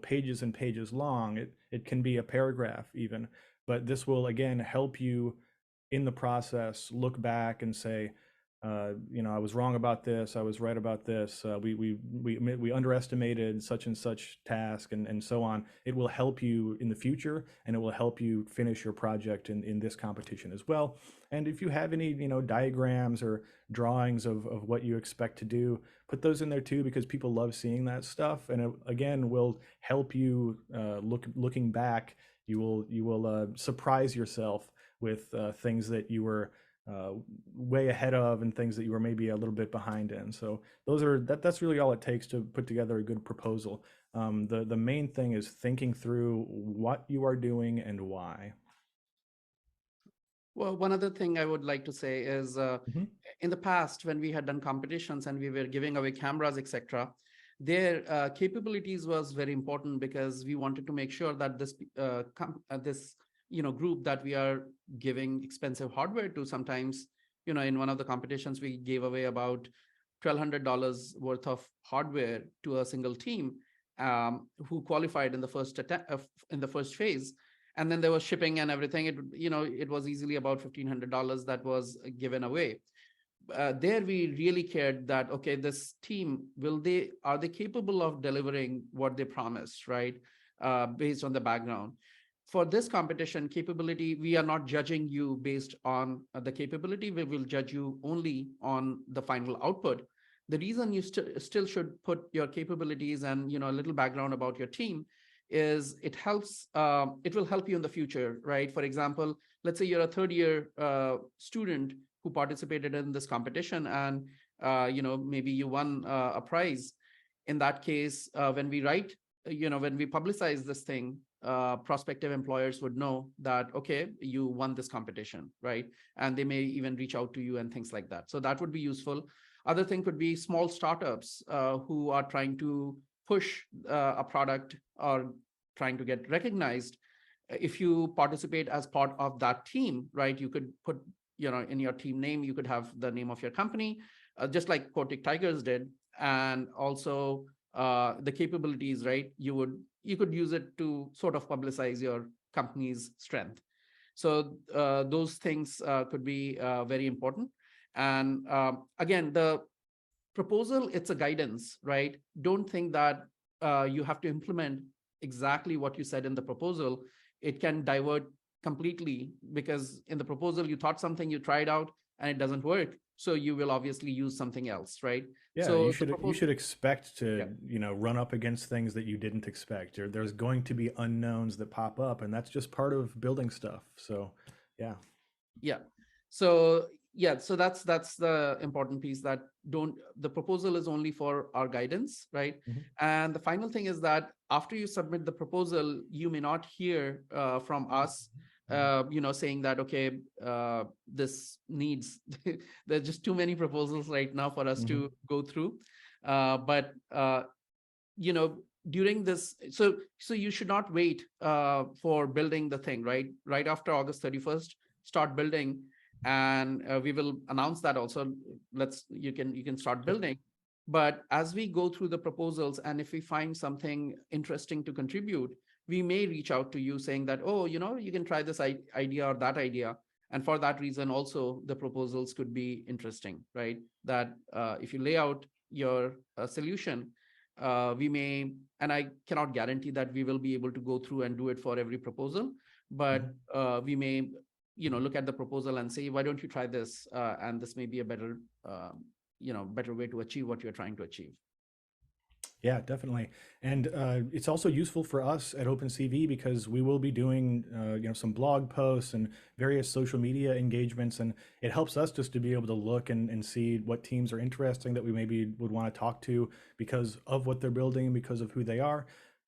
S2: pages and pages long. It can be a paragraph even. But this will, again, help you in the process look back and say, I was wrong about this. I was right about this. We underestimated such and such task, and so on. It will help you in the future, and it will help you finish your project in this competition as well. And if you have any, diagrams or drawings of what you expect to do, put those in there too, because people love seeing that stuff, and it, again, will help you looking back. You will surprise yourself with things that you were uh, way ahead of and things that you were maybe a little bit behind in. So that's really all it takes to put together a good proposal. The main thing is thinking through what you are doing and why.
S1: Well, one other thing I would like to say is
S2: Mhm.
S1: in the past, when we had done competitions and we were giving away cameras, etc., their capabilities was very important because we wanted to make sure that this group that we are giving expensive hardware to, sometimes, in one of the competitions we gave away about $1,200 worth of hardware to a single team who qualified in the in the first phase, and then there was shipping and everything. It was easily about $1,500 that was given away. There we really cared that, okay, this team, are they capable of delivering what they promised, right? Based on the background. For this competition capability, we are not judging you based on the capability. We will judge you only on the final output. The reason you still should put your capabilities and a little background about your team is it will help you in the future, right? For example, let's say you're a third year student who participated in this competition, and maybe you won a prize. In that case, when we publicize this thing, prospective employers would know that, okay, you won this competition, right? And they may even reach out to you and things like that. So that would be useful. Other thing could be small startups who are trying to push a product or trying to get recognized. If you participate as part of that team, right, you could put, in your team name, you could have the name of your company, just like Cortic Tigers did. And also the capabilities, right? You could use it to sort of publicize your company's strength. So those things could be very important. And again, the proposal, it's a guidance, right? Don't think that you have to implement exactly what you said in the proposal. It can divert completely, because in the proposal you thought something, you tried out, and it doesn't work, so you will obviously use something else, right?
S2: Yeah,
S1: So the
S2: you
S1: proposal.
S2: should expect
S1: Yeah.
S2: to, run up against things that you didn't expect. There's going to be unknowns that pop up, and that's just part of building stuff. So, yeah.
S1: Yeah. So yeah, so that's the important piece, that don't the proposal is only for our guidance, right?
S2: Mhm.
S1: And the final thing is that after you submit the proposal, you may not hear from us saying that, okay, this needs, there's just too many proposals right now for us
S2: Mhm.
S1: to go through. But during this, so you should not wait for building the thing, right after August 31st, start building. And we will announce that also. You can start
S2: Yep.
S1: building. But as we go through the proposals, and if we find something interesting to contribute, we may reach out to you saying that, oh, you can try this idea or that idea. And for that reason also, the proposals could be interesting, right? That if you lay out your solution, we may, and I cannot guarantee that we will be able to go through and do it for every proposal, but
S2: Mhm.
S1: we may, look at the proposal and say, why don't you try this? And this may be a better way to achieve what you're trying to achieve.
S2: Yeah, definitely. And it's also useful for us at OpenCV because we will be doing some blog posts and various social media engagements, and it helps us just to be able to look and see what teams are interesting that we maybe would want to talk to because of what they're building, because of who they are.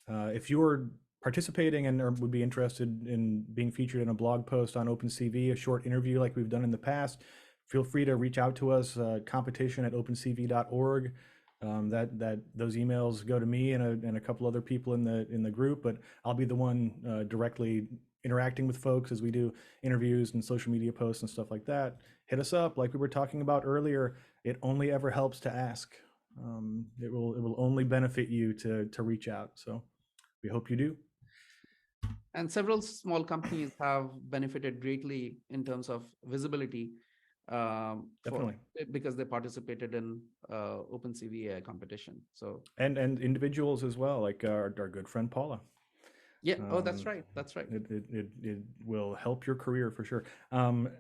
S2: If you're participating and or would be interested in being featured in a blog post on OpenCV, a short interview like we've done in the past, feel free to reach out to us, competition@opencv.org. That those emails go to me and a couple other people in the group, but I'll be the one directly interacting with folks as we do interviews and social media posts and stuff like that. Hit us up, like we were talking about earlier. It only ever helps to ask. It will only benefit you to reach out. So we hope you do.
S1: And several small companies have benefited greatly in terms of visibility, for
S2: Definitely.
S1: because they participated in OpenCV AI competition. So
S2: And individuals as well, like our good friend Paula.
S1: yeah, oh, that's
S2: Um,
S1: right, that's right.
S2: it will help your career for sure.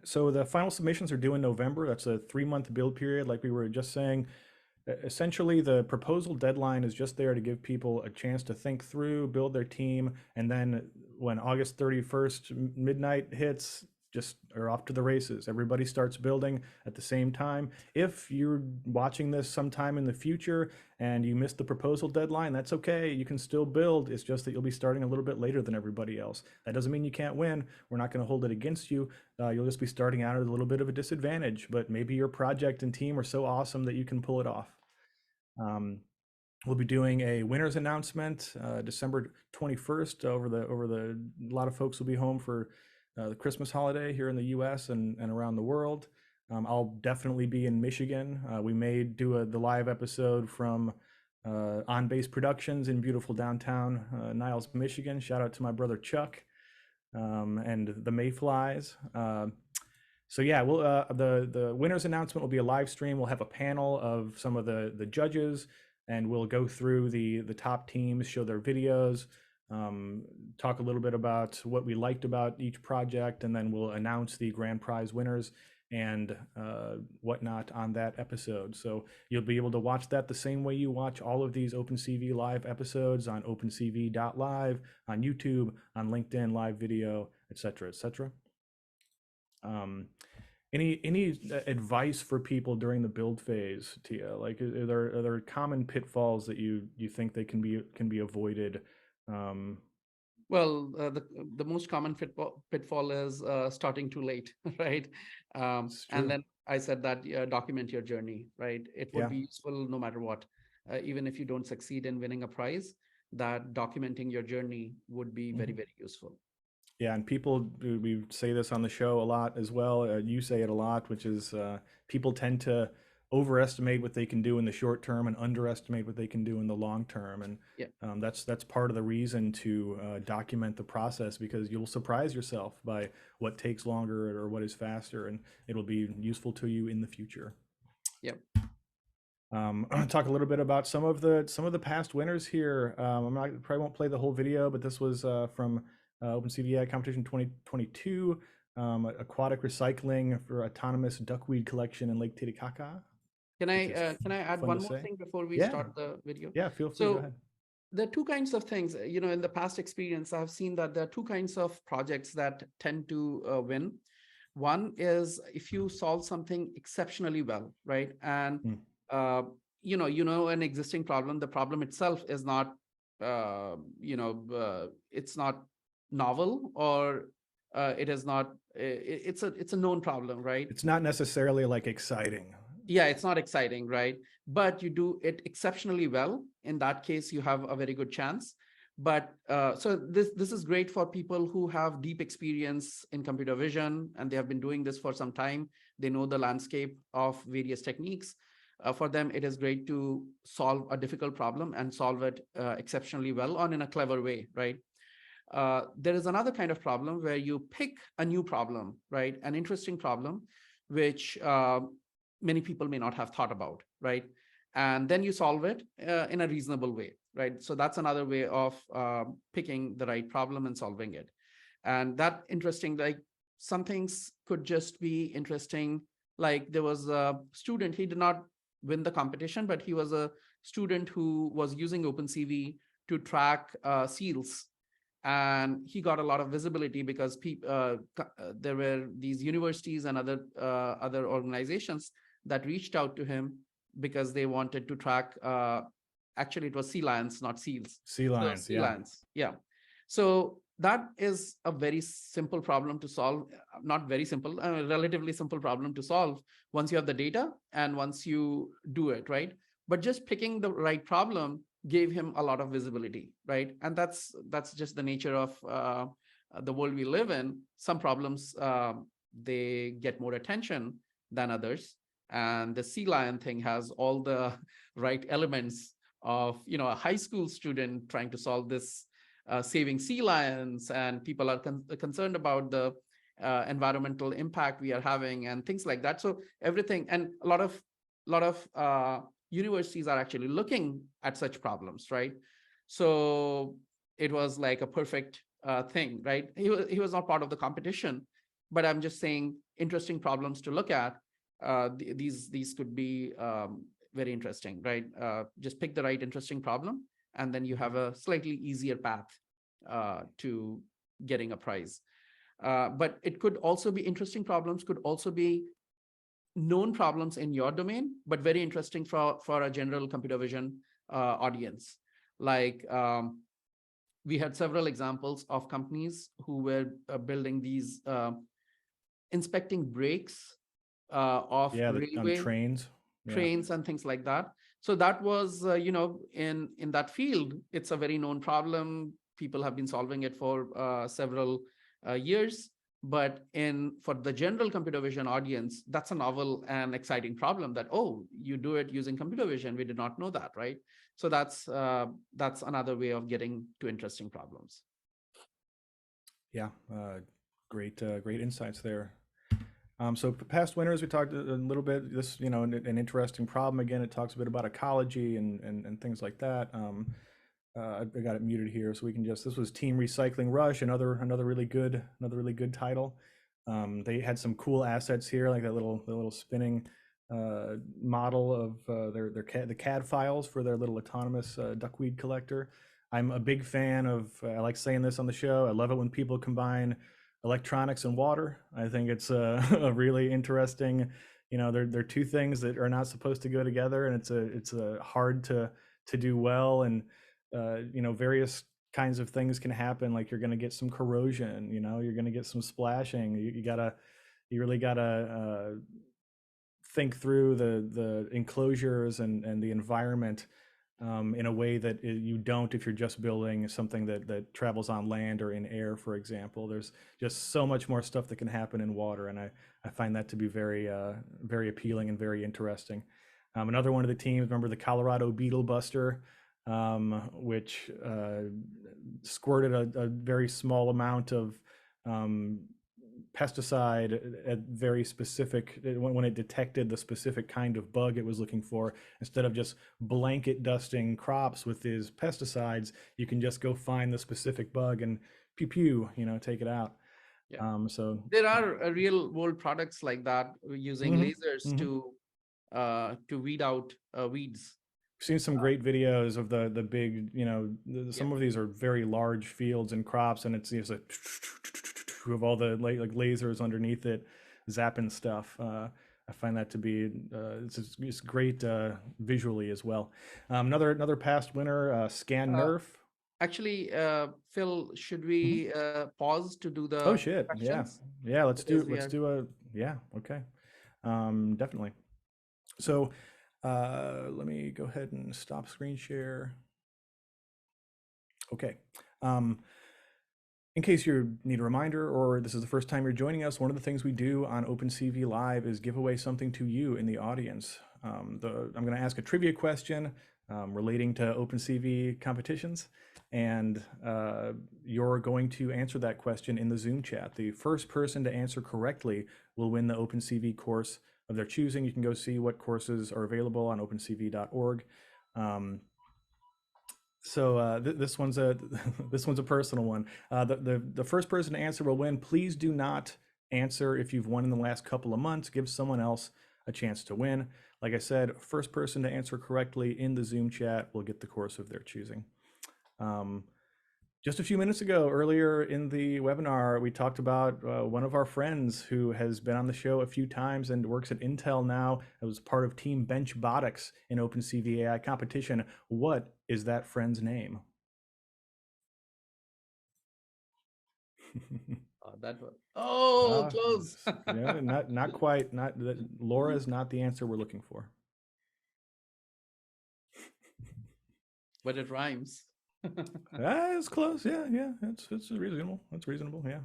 S2: So the final submissions are due in November. That's a 3-month build period, like we were just saying. Essentially, the proposal deadline is just there to give people a chance to think through, build their team, and then when August 31st midnight hits, just are off to the races. Everybody starts building at the same time. If you're watching this sometime in the future and you missed the proposal deadline, that's okay. You can still build. It's just that you'll be starting a little bit later than everybody else. That doesn't mean you can't win. We're not going to hold it against you. You'll just be starting out at a little bit of a disadvantage, but maybe your project and team are so awesome that you can pull it off. Um, we'll be doing a winners announcement December 21st. A lot of folks will be home for the Christmas holiday here in the U.S. and around the world. I'll definitely be in Michigan. We may do the live episode from On Base Productions in beautiful downtown Niles, Michigan. Shout out to my brother Chuck and the Mayflies. So yeah, we'll the winners announcement will be a live stream. We'll have a panel of some of the judges, and we'll go through the top teams, show their videos, talk a little bit about what we liked about each project, and then we'll announce the grand prize winners and whatnot on that episode. So you'll be able to watch that the same way you watch all of these OpenCV live episodes on OpenCV.live, on YouTube, on LinkedIn live video, etc., etc. Any advice for people during the build phase, Tia? Like, are there common pitfalls that you think they can be avoided? Um,
S1: Well, the most common pitfall is starting too late, right?
S2: it's
S1: And
S2: true.
S1: then I said that document your journey, right? It would
S2: Yeah.
S1: be useful no matter what. Even if you don't succeed in winning a prize, that documenting your journey would be very,
S2: Mhm.
S1: very useful.
S2: Yeah, and people, we say this on the show a lot as well. You say it a lot, which is people tend to overestimate what they can do in the short term and underestimate what they can do in the long term. And
S1: Yeah.
S2: that's part of the reason to document the process, because you'll surprise yourself by what takes longer or what is faster, and it'll be useful to you in the future.
S1: Yep.
S2: I'm gonna talk a little bit about some of the past winners here. Probably won't play the whole video, but this was from OpenCV AI Competition 2022, aquatic recycling for autonomous duckweed collection in Lake Titicaca,
S1: Can
S2: which
S1: I
S2: is
S1: uh, can I add
S2: fun
S1: one
S2: to
S1: more
S2: say.
S1: thing before we
S2: Yeah,
S1: start the video?
S2: yeah, feel free. Go
S1: So
S2: ahead.
S1: there are two kinds of things. In the past experience, I've seen that there are two kinds of projects that tend to win. One is if you solve something exceptionally well, right? And
S2: Hmm.
S1: an existing problem. The problem itself is not, it's not novel, or it is not. It's a known problem, right?
S2: It's not necessarily like exciting.
S1: Yeah, it's not exciting, right? But you do it exceptionally well. In that case, you have a very good chance. But so this is great for people who have deep experience in computer vision and they have been doing this for some time. They know the landscape of various techniques. For them, it is great to solve a difficult problem and solve it exceptionally well on in a clever way, right? There is another kind of problem where you pick a new problem, right? An interesting problem, which many people may not have thought about, right? And then you solve it in a reasonable way, right? So that's another way of picking the right problem and solving it. And that interesting, like some things could just be interesting. Like there was a student, he did not win the competition, but he was a student who was using OpenCV to track seals, and he got a lot of visibility because there were these universities and other organizations that reached out to him because they wanted to track. Actually, it was sea lions, not seals.
S2: Sea
S1: So
S2: lions,
S1: sea
S2: yeah.
S1: lions, yeah. So that is a very simple problem to solve. Not very simple, a relatively simple problem to solve once you have the data and once you do it, right? But just picking the right problem gave him a lot of visibility, right? And that's just the nature of the world we live in. Some problems they get more attention than others, and the sea lion thing has all the right elements of a high school student trying to solve this, saving sea lions, and people are concerned about the environmental impact we are having and things like that. So everything, and a lot of universities are actually looking at such problems, right? So it was like a perfect thing, right? He was not part of the competition, but I'm just saying interesting problems to look at. These could be very interesting, right? Just pick the right interesting problem, and then you have a slightly easier path to getting a prize. But it could also be interesting problems, could also be known problems in your domain, but very interesting for a general computer vision audience. Like we had several examples of companies who were building these inspecting brakes of
S2: Yeah, on
S1: railway
S2: trains. Yeah.
S1: trains and things like that. So that was, in that field, it's a very known problem. People have been solving it for several years. But for the general computer vision audience, that's a novel and exciting problem that, oh, you do it using computer vision. We did not know that, right? So that's another way of getting to interesting problems.
S2: Yeah, great insights there. So past winners, we talked a little bit. This, an interesting problem. Again, it talks a bit about ecology and things like that. I got it muted here, so we can just. This was Team Recycling Rush, another really good title. They had some cool assets here, like the little spinning model of the CAD files for their little autonomous duckweed collector. I'm a big fan of. I like saying this on the show. I love it when people combine electronics and water. I think it's a really interesting. They're two things that are not supposed to go together, and it's a hard to do well. And various kinds of things can happen. Like you're going to get some corrosion. You're going to get some splashing. You really gotta think through the enclosures and the environment in a way that you don't if you're just building something that travels on land or in air, for example. There's just so much more stuff that can happen in water, and I find that to be very very appealing and very interesting. Another one of the teams, remember the Colorado Beetle Buster, which squirted a very small amount of pesticide at very specific when it detected the specific kind of bug it was looking for. Instead of just blanket dusting crops with these pesticides, you can just go find the specific bug and pew pew, take it out.
S1: Yeah.
S2: So
S1: There are real world products like that using
S2: mhm,
S1: lasers
S2: mhm.
S1: to weed out weeds.
S2: Seen some great videos of the big,
S1: Yeah.
S2: some of these are very large fields and crops, and it's like of all the like lasers underneath it zapping stuff. I find that to be it's great visually as well. Another past winner, Scan
S1: Uh,
S2: Nerf.
S1: Actually, Phil, should
S2: Mhm.
S1: we pause to do
S2: Oh
S1: the
S2: shit. Yeah.
S1: questions?
S2: Yeah.
S1: Because we
S2: Let's
S1: are.
S2: do a, yeah. Okay. Definitely. So let me go ahead and stop screen share. Okay. Um, in case you need a reminder or this is the first time you're joining us, one of the things we do on OpenCV Live is give away something to you in the audience. I'm going to ask a trivia question relating to OpenCV competitions, and you're going to answer that question in the Zoom chat. The first person to answer correctly will win the OpenCV course of their choosing. You can go see what courses are available on opencv.org. This one's a this one's a personal one. The first person to answer will win. Please do not answer if you've won in the last couple of months. Give someone else a chance to win. Like I said, first person to answer correctly in the Zoom chat will get the course of their choosing. Just a few minutes ago, earlier in the webinar, we talked about one of our friends who has been on the show a few times and works at Intel now. It was part of Team BenchBotics in OpenCV AI Competition. What is that friend's name?
S1: That was. Oh,
S2: Ah,
S1: close.
S2: yeah, not quite. Not Laura is not the answer we're looking for.
S1: But it rhymes.
S2: It's close. Yeah, yeah. It's reasonable. It's reasonable. Yeah.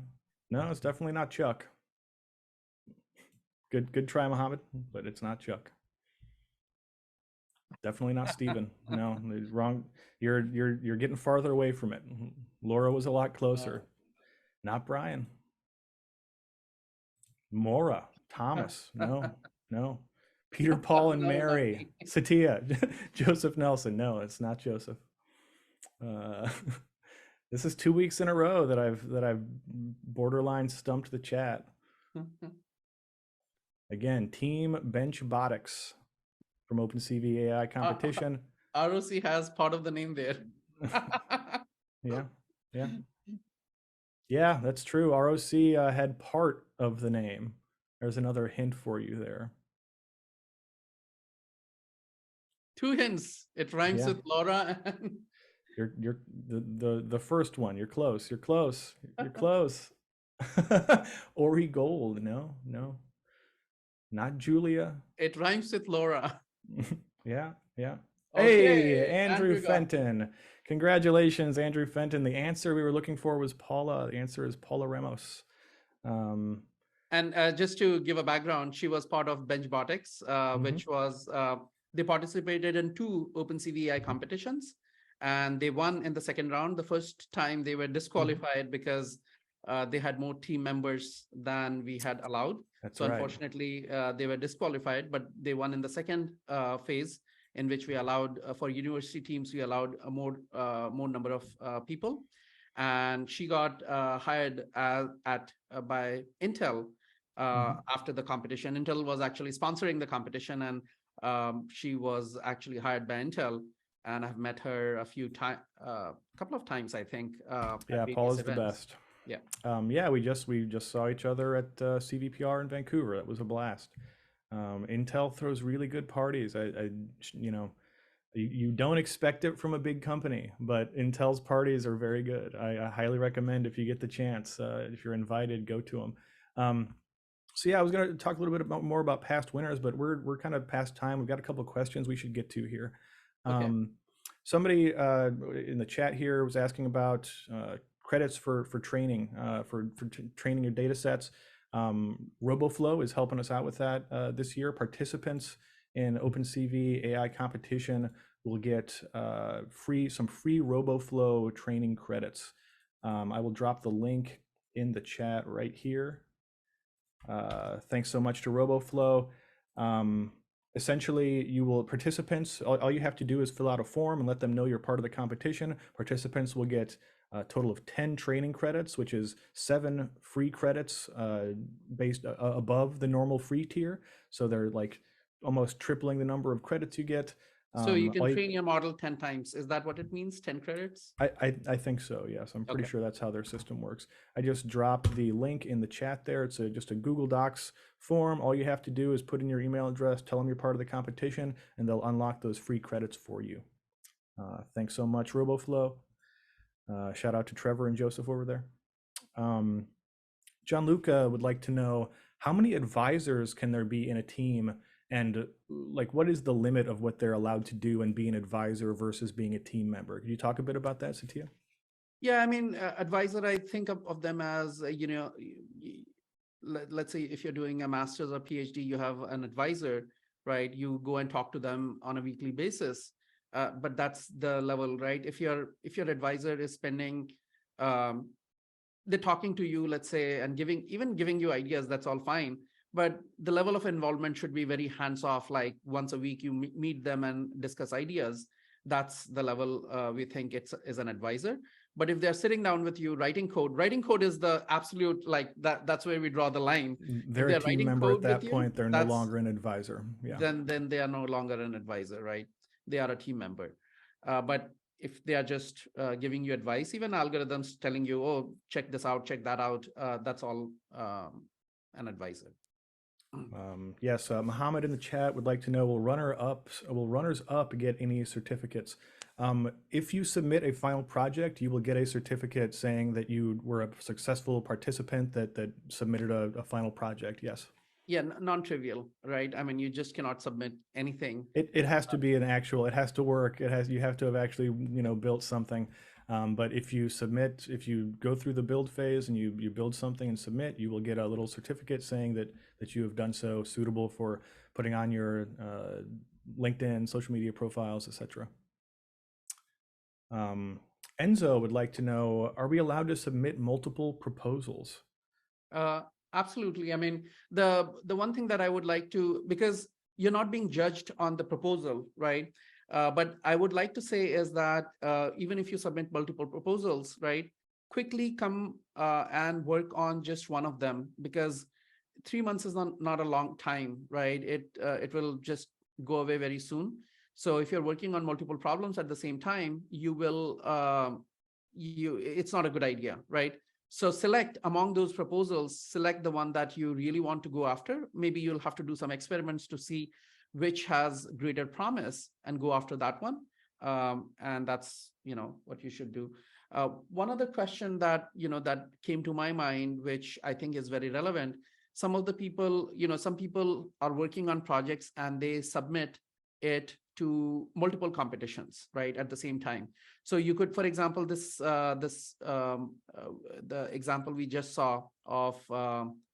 S2: No, it's definitely not Chuck. Good try, Mohammed, but it's not Chuck. Definitely not Steven. No, wrong. You're getting farther away from it. Laura was a lot closer. Not Brian. Mora. Thomas. No, no. Peter, Paul, and
S1: No, not
S2: Mary.
S1: me.
S2: Satya. Joseph Nelson. No, it's not Joseph. Uh, this is 2 weeks in a row that I've borderline stumped the chat. Again, Team BenchBotics from OpenCV AI
S1: Uh,
S2: Competition.
S1: ROC has part of the name there.
S2: Yeah, yeah, yeah. That's true. ROC had part of the name. There's another hint for you there.
S1: Two hints. It rhymes
S2: Yeah,
S1: with Laura and
S2: you're the first one. You're close. You're close. You're close. Ori Gold. No, no, not Julia.
S1: it rhymes with Laura.
S2: Yeah, yeah. Hey,
S1: Okay,
S2: Andrew
S1: Andrew got it.
S2: Fenton. Congratulations, Andrew Fenton. The answer we were looking for was Paula. The answer is Paula Ramos. Um,
S1: And just to give a background, she was part of BenchBotics,
S2: mhm,
S1: which was they participated in two OpenCV AI competitions, and they won in the second round. The first time they were
S2: mhm.
S1: disqualified because they had more team members than we had allowed.
S2: That's
S1: So
S2: right.
S1: unfortunately, they were disqualified. But they won in the second phase, in which we allowed for university teams, we allowed a more number of people, and she got hired at by Intel
S2: Mhm.
S1: after the competition. Intel was actually sponsoring the competition, and she was actually hired by Intel. And I've met her couple of times, I think, at
S2: Yeah,
S1: various
S2: Paula's the
S1: events.
S2: best.
S1: Yeah.
S2: Yeah, we just saw each other at CVPR in Vancouver. That was a blast. Intel throws really good parties. You know, you don't expect it from a big company, but Intel's parties are very good. I highly recommend if you get the chance, if you're invited, go to them. So yeah, I was going to talk a little bit more about past winners, but we're kind of past time. We've got a couple of questions we should get to here.
S1: Okay.
S2: Um, somebody in the chat here was asking about credits for training for training your data sets. RoboFlow is helping us out with that this year. Participants in OpenCV AI competition will get some free RoboFlow training credits. I will drop the link in the chat right here. Thanks so much to RoboFlow. Essentially, participants, all you have to do is fill out a form and let them know you're part of the competition. Participants will get a total of 10 training credits, which is 7 free credits based above the normal free tier. So they're like almost tripling the number of credits you get.
S1: So you can
S2: All you,
S1: train your model 10 times. Is that what it means? 10 credits?
S2: I think so, yes. I'm pretty
S1: Okay.
S2: sure that's how their system works. I just dropped the link in the chat there. It's just a Google Docs form. All you have to do is put in your email address, tell them you're part of the competition, and they'll unlock those free credits for you. Thanks so much, RoboFlow. Shout out to Trevor and Joseph over there. Gianluca would like to know, how many advisors can there be in a team, and like what is the limit of what they're allowed to do and be an advisor versus being a team member? Could you talk a bit about that, Satya?
S1: Yeah, I mean, advisor, I think of them as, let's say if you're doing a master's or PhD, you have an advisor, right? You go and talk to them on a weekly basis. But that's the level, right? If your advisor is spending, um, they're talking to you, let's say, and giving you ideas, that's all fine. But the level of involvement should be very hands-off, like once a week you meet them and discuss ideas. That's the level we think is an advisor. But if they're sitting down with you writing code is the absolute, like that's where we draw the line. If
S2: They're a
S1: they're
S2: team
S1: writing
S2: member at
S1: code with
S2: that
S1: you,
S2: point. They're no
S1: that's
S2: longer an advisor. Yeah.
S1: then they are no longer an advisor, right? They are a team member. But if they are just giving you advice, even algorithms telling you, oh, check this out, check that out, that's all an advisor.
S2: Yes, Muhammad in the chat would like to know, will runners up get any certificates? If you submit a final project, you will get a certificate saying that you were a successful participant that submitted a final project. Yes.
S1: Yeah, non-trivial, right? I mean, you just cannot submit anything.
S2: It has to be an actual, it has to work. You have to have actually, built something. But if you go through the build phase and you build something and submit, you will get a little certificate saying that you have done so, suitable for putting on your LinkedIn, social media profiles, etc. Enzo would like to know, are we allowed to submit multiple proposals?
S1: Absolutely. I mean, the one thing that I would like to, because you're not being judged on the proposal, right? But I would like to say is that even if you submit multiple proposals, right, quickly come and work on just one of them, because 3 months is not a long time, right? It will just go away very soon. So if you're working on multiple problems at the same time, you will it's not a good idea, right? So select among those proposals, select the one that you really want to go after. Maybe you'll have to do some experiments to see which has greater promise and go after that one. And that's, what you should do. One other question that, that came to my mind, which I think is very relevant. Some of the people, some people are working on projects and they submit it to multiple competitions, right, at the same time. So you could, for example, the example we just saw of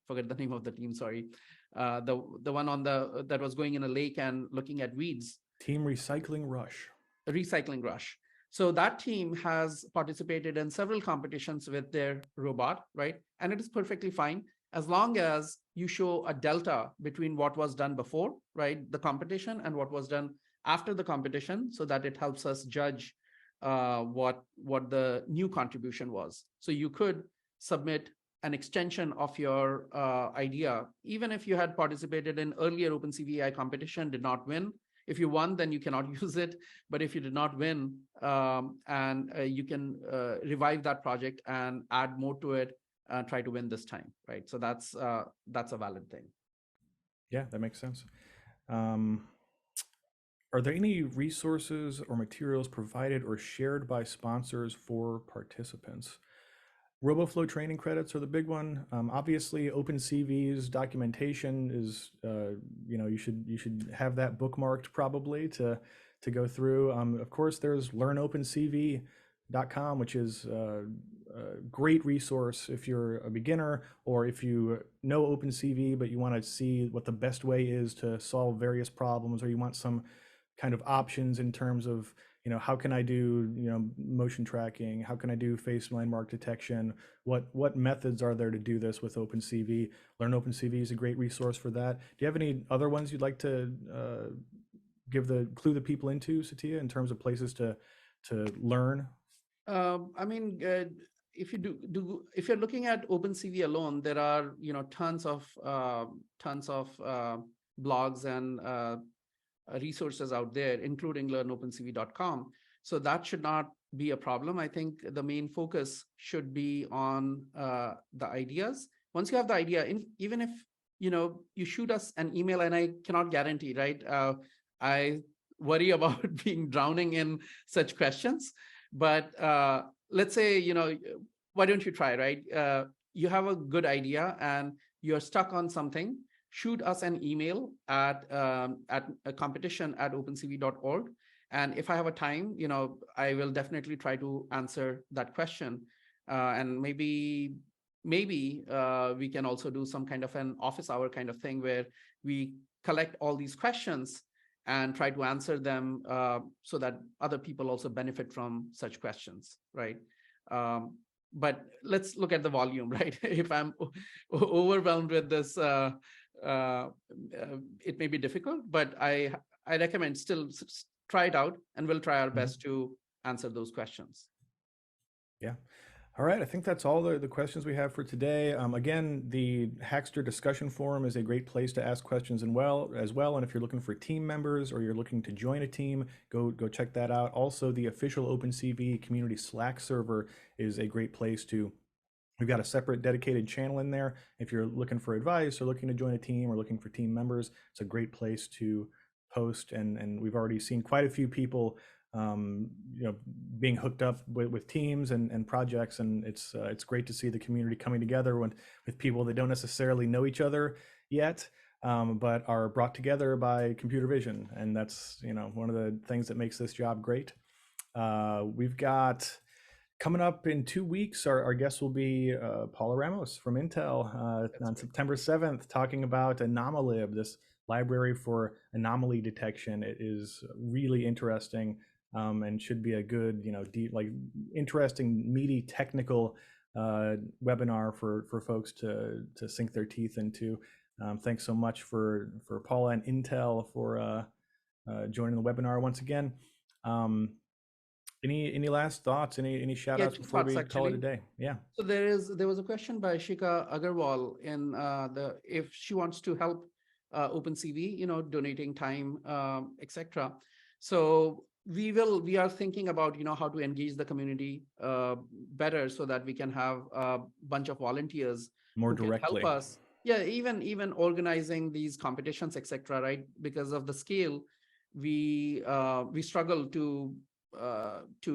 S1: forget the name of the team, sorry, the one on that was going in a lake and looking at weeds.
S2: Team Recycling Rush.
S1: Recycling Rush. So that team has participated in several competitions with their robot, right? And it is perfectly fine as long as you show a delta between what was done before, right, the competition, and what was done after the competition, so that it helps us judge what the new contribution was. So you could submit an extension of your idea, even if you had participated in earlier OpenCV AI competition, did not win. If you won, then you cannot use it. But if you did not win, you can revive that project and add more to it, try to win this time, right? So that's a valid thing.
S2: Yeah, that makes sense. Are there any resources or materials provided or shared by sponsors for participants? RoboFlow training credits are the big one. Obviously, OpenCV's documentation is, you should have that bookmarked probably to go through. Of course, there's learnopencv.com, which is a great resource if you're a beginner, or if you know OpenCV but you want to see what the best way is to solve various problems, or you want some kind of options in terms of, how can I do, motion tracking? How can I do face landmark detection? What methods are there to do this with OpenCV? Learn OpenCV is a great resource for that. Do you have any other ones you'd like to clue the people into, Satya, in terms of places to learn?
S1: I mean, if you're looking at OpenCV alone, there are tons of blogs and resources out there, including learnopencv.com. So that should not be a problem. I think the main focus should be on the ideas. Once you have the idea, even if you shoot us an email, and I cannot guarantee, right? I worry about being drowning in such questions, but let's say, why don't you try, right? You have a good idea and you're stuck on something. Shoot us an email at a competition@opencv.org. And if I have a time, I will definitely try to answer that question. And maybe we can also do some kind of an office hour kind of thing where we collect all these questions and try to answer them so that other people also benefit from such questions, right? But let's look at the volume, right? If I'm overwhelmed with this, it may be difficult, but I recommend still try it out, and we'll try our best to answer those questions.
S2: Yeah. All right, I think that's all the questions we have for today. Again, the Hackster discussion forum is a great place to ask questions as well. And if you're looking for team members or you're looking to join a team, go check that out. Also, the official OpenCV community Slack server is a great place to. We've got a separate dedicated channel in there. If you're looking for advice or looking to join a team or looking for team members, it's a great place to post. And we've already seen quite a few people being hooked up with teams and projects, and it's great to see the community coming together with people that don't necessarily know each other yet, but are brought together by computer vision, and that's one of the things that makes this job great. We've got coming up in 2 weeks, our guest will be Paula Ramos from Intel on September 7th, talking about Anomalib, this library for anomaly detection. It is really interesting. And should be a good, deep, interesting, meaty, technical webinar for folks to sink their teeth into. Thanks so much for Paula and Intel for joining the webinar once again. Any last thoughts? Any shout outs before we call it a day? Yeah.
S1: So there was a question by Shika Agarwal in if she wants to help OpenCV, donating time, etc. So we are thinking about how to engage the community better so that we can have a bunch of volunteers
S2: more
S1: who
S2: directly
S1: can help us. Yeah, even organizing these competitions, etc. Right, because of the scale, we struggle to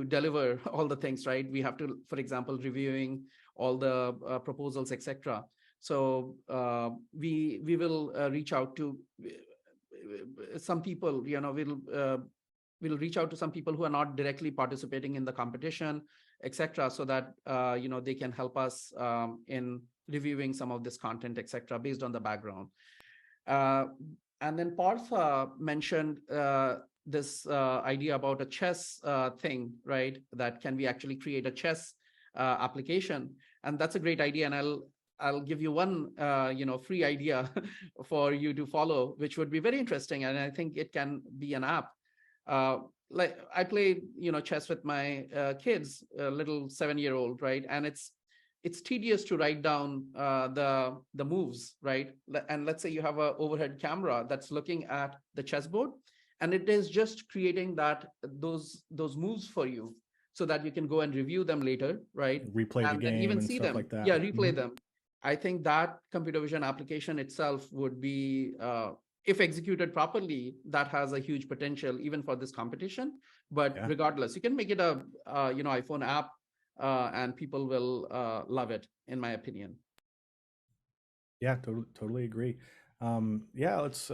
S1: deliver all the things. Right, we have to, for example, reviewing all the proposals, etc. So we will reach out to some people. We'll reach out to some people who are not directly participating in the competition, etc., so that they can help us in reviewing some of this content, etc., based on the background. And then Partha mentioned this idea about a chess thing, right? That can we actually create a chess application? And that's a great idea. And I'll give you one free idea for you to follow, which would be very interesting. And I think it can be an app. Like I play, chess with my kids, a little 7-year-old, right? And it's tedious to write down the moves, right? And let's say you have an overhead camera that's looking at the chessboard, and it is just creating those moves for you, so that you can go and review them later, right?
S2: Replay the game and even see
S1: stuff
S2: them like that.
S1: Yeah, replay them. I think that computer vision application itself would be, if executed properly, that has a huge potential even for this competition. But regardless, you can make it a iPhone app, and people will love it, in my opinion.
S2: Yeah, totally agree. Let's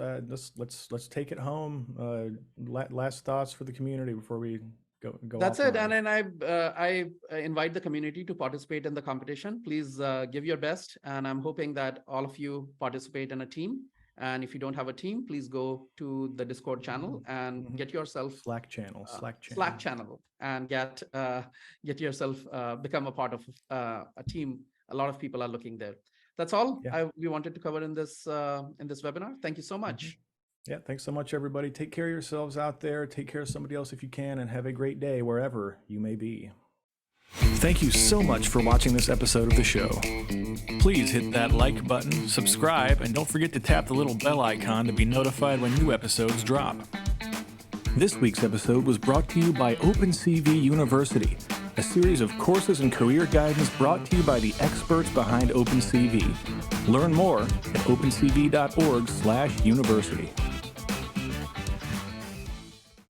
S2: take it home. Last thoughts for the community before we go.
S1: That's it. And then I invite the community to participate in the competition. Please give your best, and I'm hoping that all of you participate in a team. And if you don't have a team, please go to the Discord channel and get yourself
S2: Slack channel,
S1: and get yourself become a part of a team. A lot of people are looking there. That's all we wanted to cover in this webinar. Thank you so much.
S2: Yeah, thanks so much, everybody. Take care of yourselves out there. Take care of somebody else if you can, and have a great day wherever you may be. Thank you so much for watching this episode of the show. Please hit that like button, subscribe, and don't forget to tap the little bell icon to be notified when new episodes drop. This week's episode was brought to you by OpenCV University, a series of courses and career guidance brought to you by the experts behind OpenCV. Learn more at opencv.org/university.